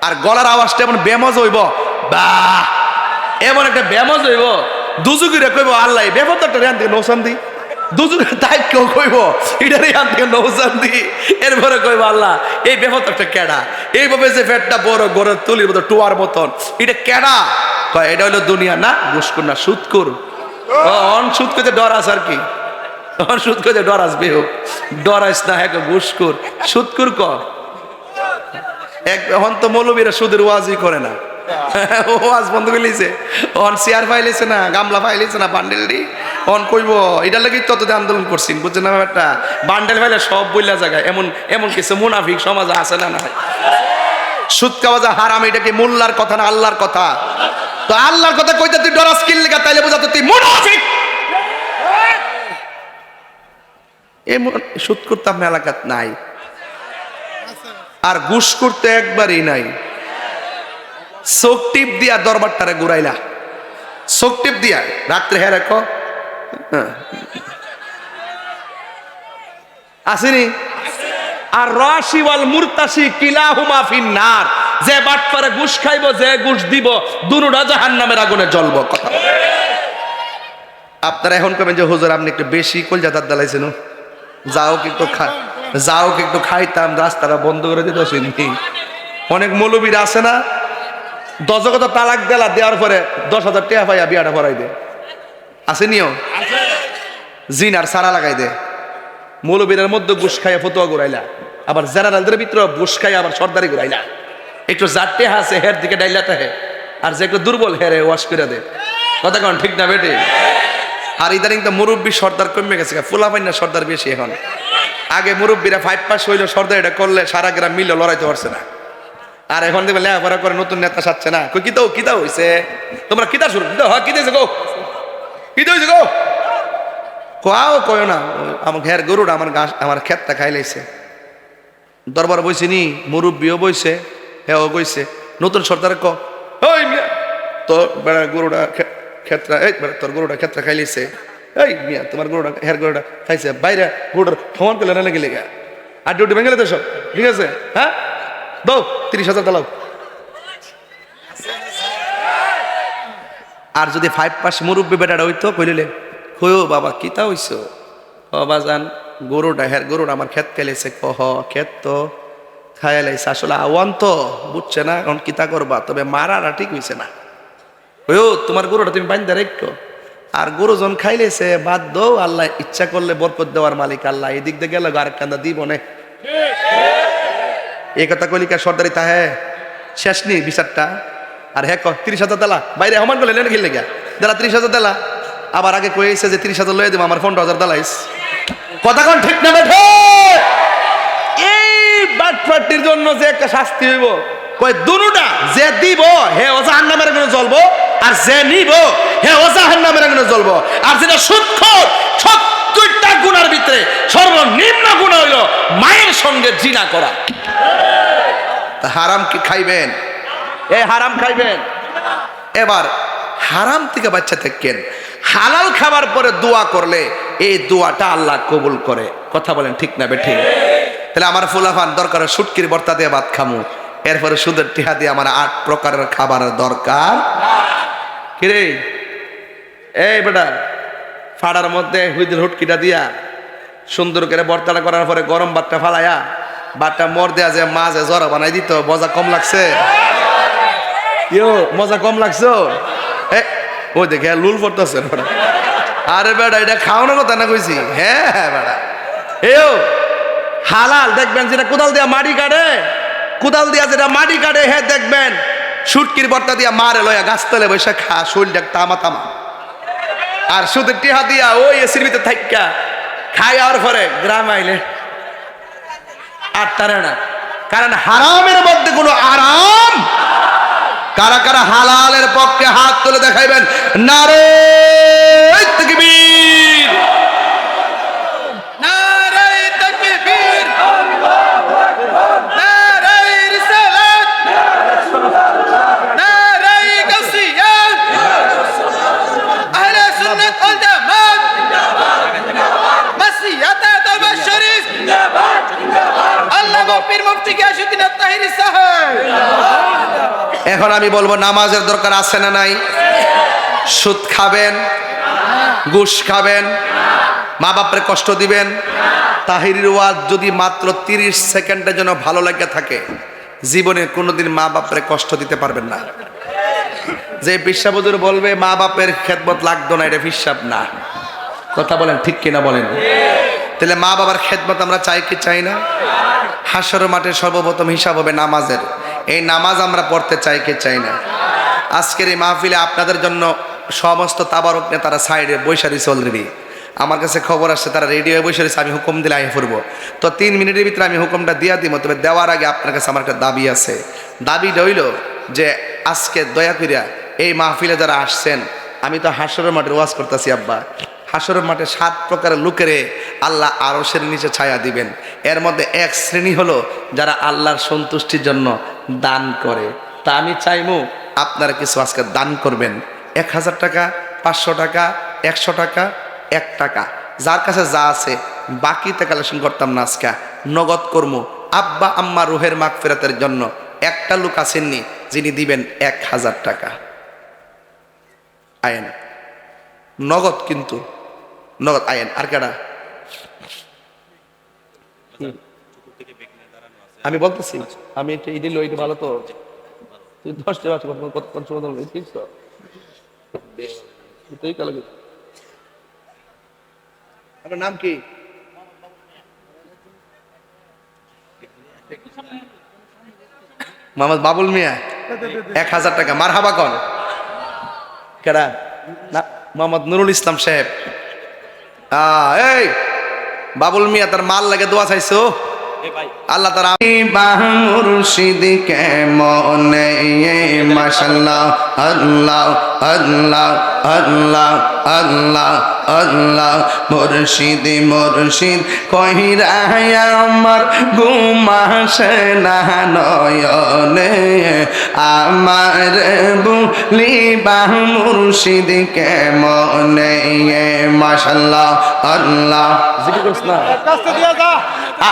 আর গলার আওয়াজটা এমন বেমজ হইব, বা এমন একটা বেমজ হইব, দুজুগিরে কইব আল্লাহ বেফতটা রেন থেকে নৌসান দি, দুজুগে তাই কেউ কইব এটা রেন থেকে নৌসান দি। এরপরে কইব আল্লাহ এই বেফতটা কেডা? এইভাবে যে ফ্যাটটা বড় গড়ের তুলির মতো টুয়ার মতন, এটা কেডা? কয় এটা হইলো দুনিয়া না, ঘুষখোর না, সুদখোর। অন সুদ করতে ডর আস আর কি, অন সুদ করতে ডর আসবে, হোক ডরাইস না, হ্যাঁ ঘুষখোর সুদখোর কর। এখন তো মৌলবীরা সুদের ওয়াজই করে না, ওয়াজ বন্ধ করে লিছে। অন চেয়ার পাইলেছে না, গামলা পাইলেছে না, বান্ডেল দি অন কইব এটার লাগি ততদিন আন্দোলন করছি, বুঝছেন না ব্যাপারটা? বান্ডেল পাইলে সব বইলা জায়গায় এমন এমন কিছু মুনাফিক সমাজে আছে না? না, সুদ খাওয়া যা হারাম, এটা কি মোল্লার কথা না আল্লাহর কথা? তো আল্লাহর কথা কইতে তুই ডরাস কিল লেগা, তাইলে বুঝাতে তুই মুনাফিক। এই সুদ করতে আপনার এলাকাত নাই, আর ঘুষ করতে একবারই নাই। চোখ টিপ দিয়া দরবারটারে ঘুরাইলা, চোখ টিপ দিয়া রাত্রে হ্যাঁ রাখো আসেনি, আর রাশি ওয়াল মুরতাশি কিলাহুমা ফিন্নার, যে বাটপারে ঘুষ খাইব, যে ঘুষ দিব, দুটোটা জাহান্নামের আগুনে জ্বলবো। কথা আপনারা এখন কবেন যে হুজুর আপনি একটু বেশি কলজাতার দালাইছেন, যাও কি একটু খাইতাম, রাস্তাটা বন্ধ করে দিত। অনেক মৌলবীরা আছে না, দশগত তালাক দেওয়ার পরে 10,000 টাকা পাইয়া বিয়াটা ভরাই দে, আসেনিও জিনার সারা লাগাই দে। মৌলবীরের মধ্যে ঘুষ খাইয়া ফতুয়া ঘুরাইলা, আবার জেনারেলদের ভিতরে ঘুষ খাইয়া আবার সর্দারি ঘুরাইলা। একটু জাটে হাসে হের দিকে ডাইলাতে হে, আর যে একটু দুর্বল হেরে ওয়াশ করে দে। কথা কেমন ঠিক না বেটে? আর ইদানিং তো মুরব্বী সর্দার কমে গেছে, ফুলা পাইনা সর্দার বেশি এখন। আগে মুরব্বীরা 5 পাস হইলো, সর্দার এটা করলে সারা গ্রাম মিলে লড়াইতে পারছে না। আর এখন দেখবে লেখাপড়া করে নতুন নেতা সাচ্ছে না, কই কিতা হইছে তোমরা, কিতা শুরু কিতেছে গো, কিতা হইছে গো, কোয়াও কয় না। আমার ঘের গরুটা আমার ক্ষেতটা খাই লাইছে। দরবার বইছে নি, মুরব্বীও বইছে, হেও বইছে। নতুন সর্দার ওই তো গরুটা ক্ষেত্রা, এই তোর গরুটা ক্ষেত্রা খাই লাইছে, এই মিয়া তোমার গরুটা হের গরুটা খাইছে, বাইরে গরুটার সমান করলে না লেগে লেগে আর ডিউটি ভেঙে তো সব ঠিক আছে। হ্যাঁ দাও 30,000 দাও। আর যদি 5 পাস মুরব্বী বেটাটা হইতো কইলে কইও বাবা কিতা হইছ, বাবা জান গরুটা হের গরুটা আমার ক্ষেত খাইলেছে। কহ ক্ষেত তো খাইয়া লাইছে, আসলে আওয়ান তো বুঝছে না, এখন কিতা করবা, তবে মারাটা ঠিক হইছে না। ওই তোমার গরুটা তুমি বাইন্দা রেখো, আর গরু জন খাইলেছে বাদ দো, আল্লাহ ইচ্ছা করলে বরকত দেওয়ার মালিক আল্লাহ। এই দিক দিয়ে গেল আরেক কান্দা দিব নে। এই কথা কলিকা সর্দারি তাহে শেষ নি বিচারটা। আর হ্যাঁ 30,000 দেলা বাইরে হমান করলে নেন খেলে গা দেলা 30,000 দেলা। আবার আগে কয়েছে যে 30,000 লয়ে দিব, আমার 15,000 দেলাইস। কথা কোন ঠিক না বেঠে? এই বাটপাটির জন্য যে একটা শাস্তি হইব, কই দুনুটা যে দিব হে ও জাহান্নামের আগুনে জ্বলবো, আর যে নিব হে ও জাহান্নামের আগুনে জ্বলবো। আর যেটা সুদখোর 70টা গুনার ভিতরে সর্বনিম্ন গুণ হইল মায়ের সঙ্গে জিনা করা। হারাম কি খাইবেন? এই হারাম খাইবেন। এবার হারাম থেকে বাচ্চা থাকেন, হালাল খাবার পরে দোয়া করলে এই দোয়াটা আল্লাহ কবুল করে। কথা বলেন ঠিক না বেঠি? তাহলে আমার ফুলাফান দরকার শুটকির ভর্তা দিয়ে ভাত খামু, এরপরে সুদের টিহা দিয়ে আমার 8 প্রকারের খাবারের দরকার। কিরে এই বেটা ফাড়ার মধ্যে হুইদের হুটকিটা দিয়া সুন্দর করে ভর্তাটা করার পরে গরম ভাতটা ফালাইয়া ভাতটা মর দেয়া যে মাঝে জরা বানাই দিত, মজা কম লাগছে? মজা কম লাগছো? ও দেখে লুল পড়তেছে। আরে বেটা এটা খাওয়ানোর কথা না কইছি। হ্যাঁ বেটা এও হালাল দেখবেন, যেটা কোদাল দিয়া মাটি কাটে, কোদাল দিয়া যেটা মাটি কাটে, হ্যাঁ দেখবেন শুটকির ভর্তা দিয়া মারে লয়া গাছতলে বসে খা, শরীরটা তামা তামা। আর সুদের টিহা দিয়া ওই এসির ভিতরে থাইকা খাই আর পরে গ্রাম আইলে আর তারে না। কারণ হারামের মধ্যে কোনো আরাম। কারা কারা হালালের পক্ষে হাত তুলে দেখাইবেন নারে তাকবীর, নারে তাকবীর, নারে রিসালাত, নারে গাসিয়াত, আহলে সুন্নাত ওয়াল জামাত জিন্দাবাদ, মাসিয়াতে তওবা শরীফ জিন্দাবাদ, আল্লাহ পীর মুফতি গিয়াসউদ্দিন আত-তাহিরি সাহেব। এখন আমি বলবো নামাজের দরকার আছে না নাই? সুদ খাবেন, ঘুষ খাবেন, মা বাপরে কষ্ট দিবেন। তাহিরির ওয়াজ যদি মাত্র 30 সেকেন্ডের জন্য ভালো লাগে থাকে, জীবনে কোনোদিন মা বাপরে কষ্ট দিতে পারবেন না। যে পিসাব হুজুর বলবে মা বাপের খেদমত লাগতো না, এটা পিসাব না। কথা বলেন ঠিক কিনা বলেন? তাহলে মা বাবার খেদমত আমরা চাই কি চাই না? হাসরের মাঠে সর্বপ্রথম হিসাব হবে নামাজের। এই নামাজ আমরা পড়তে চাই কি চাই না? আজকের এই মাহফিলে আপনাদের জন্য সমস্ত তাবারক নেতারা সাইডে বৈশারি অলরেডি। আমার কাছে খবর আসছে তারা রেডি হয়ে বসে রয়েছে, আমি হুকুম দিলে আই ফুরবো। তো 3 মিনিটের ভিতরে আমি হুকুমটা দিয়া দিব। তবে দেওয়ার আগে আপনার কাছে আমার একটা দাবি আছে। দাবিটা হইল যে আজকে দয়া করিয়া এই মাহফিলে যারা আসছেন, আমি তো হাসরের মাঠে ওয়াজ করতেছি আব্বা, হাসরের মাঠে 7 প্রকারের লোকেরে আল্লাহ আরশের নিচে ছায়া দিবেন। এর মধ্যে এক শ্রেণী হলো যারা আল্লাহর সন্তুষ্টির জন্য দান করে। তা আমি চাইমু আপনারা কিছু আজকে দান করবেন। 1000 টাকা, 500 টাকা, 100 টাকা, 1 টাকা, যার কাছে যা আছে বাকিতে কালেকশন করতাম না, আজকে নগদ কর্ম। আব্বা আম্মা রুহের মাগফিরাতের জন্য একটা লোক আসেননি যিনি দিবেন 1000 টাকা। আয়েন নগদ, কিন্তু নগদ আয়েন। আর কেডা? আমি বলতেছি, আমি এটা ইডিল ওইটা ভালো তো, তুই 10 টাকা কত সময় বলবি, ঠিক তো? এটাই কালো। আপনার নাম কি? মোহাম্মদ বাবুল মিয়া, 1000 টাকা। মারহাবা কন। কেডা? না, মোহাম্মদ নুরুল ইসলাম সাহেব। এই বাবুল মিয়া, তার মাল লাগে দোয়া চাইছো আল্লাহ তারা। মুর্শিদ কেমনে মাশাআল্লাহ, আল্লাহ আল্লাহ আল্লাহ আল্লাহ আল্লাহ। মুর্শিদ মুর্শিদ কহিরা আমার ঘুমাসে না নয়নে, আমার বুলিবা মুর্শিদ কেমনে মাশাআল্লাহ আল্লাহ।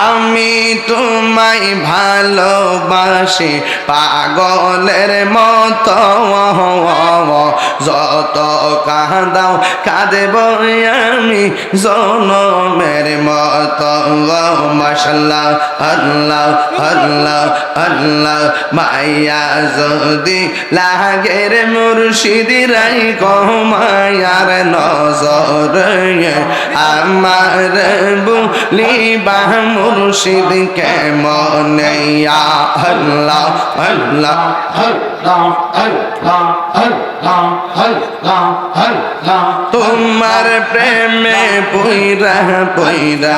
আমি তোমায় ভালোবাসি পাগলের মতো, যত কাঁদাও কাঁদেব আমি জনমের মতো। মাশাআল্লাহ আল্লাহ আল্লাহ আল্লাহ। মায়া যদি লাগের মুর্শিদ রাই কমায়ার নজর, আমার বুলিবা মুর্শিদ কেমনে আল্লাহ আল্লাহ আল্লাহ আল্লাহ আল্লাহ আল্লাহ আল্লাহ। তোমার প্রেমে পইরা পইরা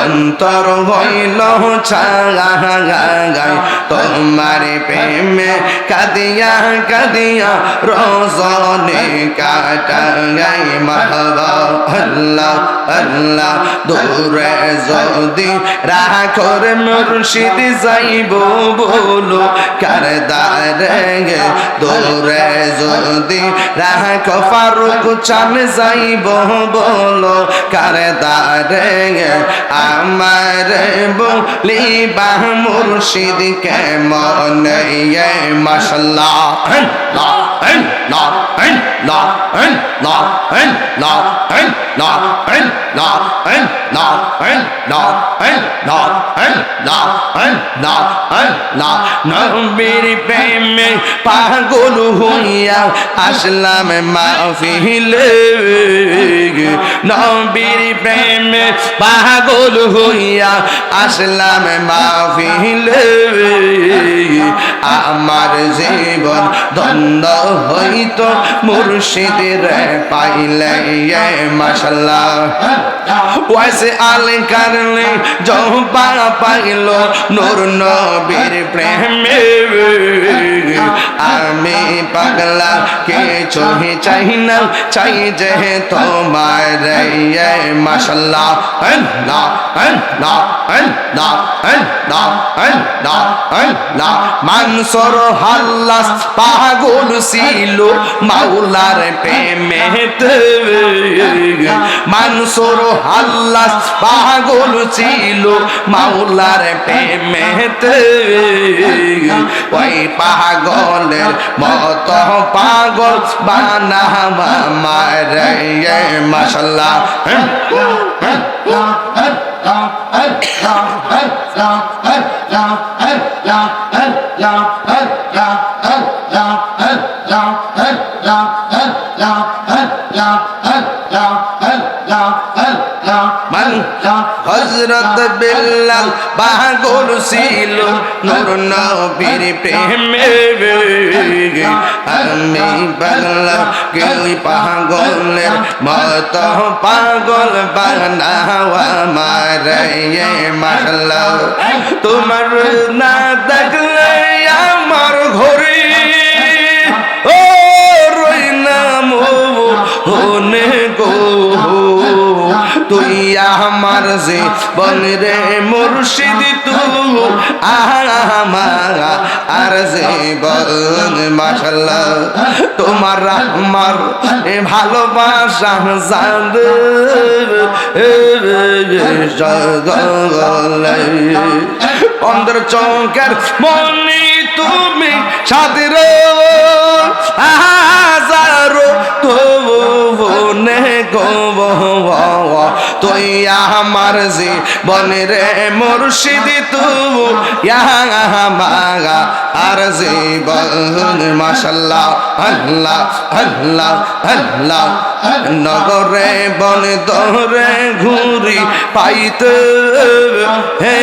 অন্তর হইল ছাগায়, তোমার প্রেমে কাঁদিয়া কাঁদিয়া রজনী কাটাই। মারহাবা আল্লাহ আল্লাহ। দূরে যদি রাখর মুর্শিদ যাইব বলো কারদারে, দূরে যদি রাখ ফারুক চান যাইব বলো কারদারে, আমার বলিবা মুর্শিদ কেমনে মাশাআল্লাহ আল্লাহ আল্লাহ আল্লাহ আল্লাহ আল্লাহ আল্লাহ আল্লাহ আল্লাহ আল্লাহ আল্লাহ আল্লাহ আল্লাহ আল্লাহ। নবীর প্রেমে পাগল হইয়া আসলাম মাহফিলে, নবীর প্রেমে পাগল হইয়া আসলাম মাহফিলে। আমার জীবন ধন্য হইত মুর্শিদের পাইলে মাশাআল্লাহ। ওয়াইসে আল কারলে জবা পাইল নূর নবীর প্রেমে, আমি পাগলা কিছু চাই না, চাই যে তোমার মাশাআল্লাহ আল্লাহ আল্লাহ আল্লাহ আল্লাহ আল্লাহ আল্লাহ। মানসুর হাল্লাস পাগল ছিল মাওলার প্রেমেতে, মানসুর হাল্লাস পাগল ছিল মাওলার প্রেমেতে। ওই পাগলের মত পাগল বানাম আমার মাশাআল্লাহ হযরত বিল্লাল পাগল ছিল নূর নবীর প্রেমে, আমি পাগলা কেউ পাগলের মত পাগল বানাও আমার মাশাআল্লাহ। তোমার না দেখলে আমার ঘরে ও রই না মনে গো, তুই আমার জীবন রে মুর্শিদ তুমি আমার জীবন মাশাআল্লাহ তোমার আমার ভালোবাসা জানবে অন্তর চৌকের মনি তুমি সাদের হাজারো তোনে গো তুই আমার জীবন রে মুর্শিদ তুমি মাগা আর জীবন মাশাআল্লাহ আল্লাহ আল্লাহ আল্লাহ নগরে বন দরে ঘুরি পাইতে হে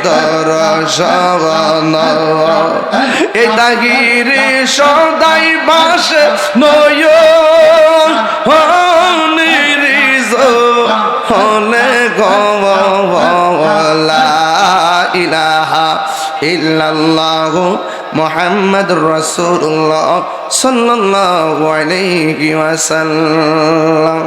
দর্শন এটা গিরি সদাই বাস নয় নিরিজ হলে গলা ইলাহা ইল্লাল্লাহু মুহাম্মাদুর রাসূলুল্লাহ সাল্লাল্লাহু আলাইহি ওয়াসাল্লাম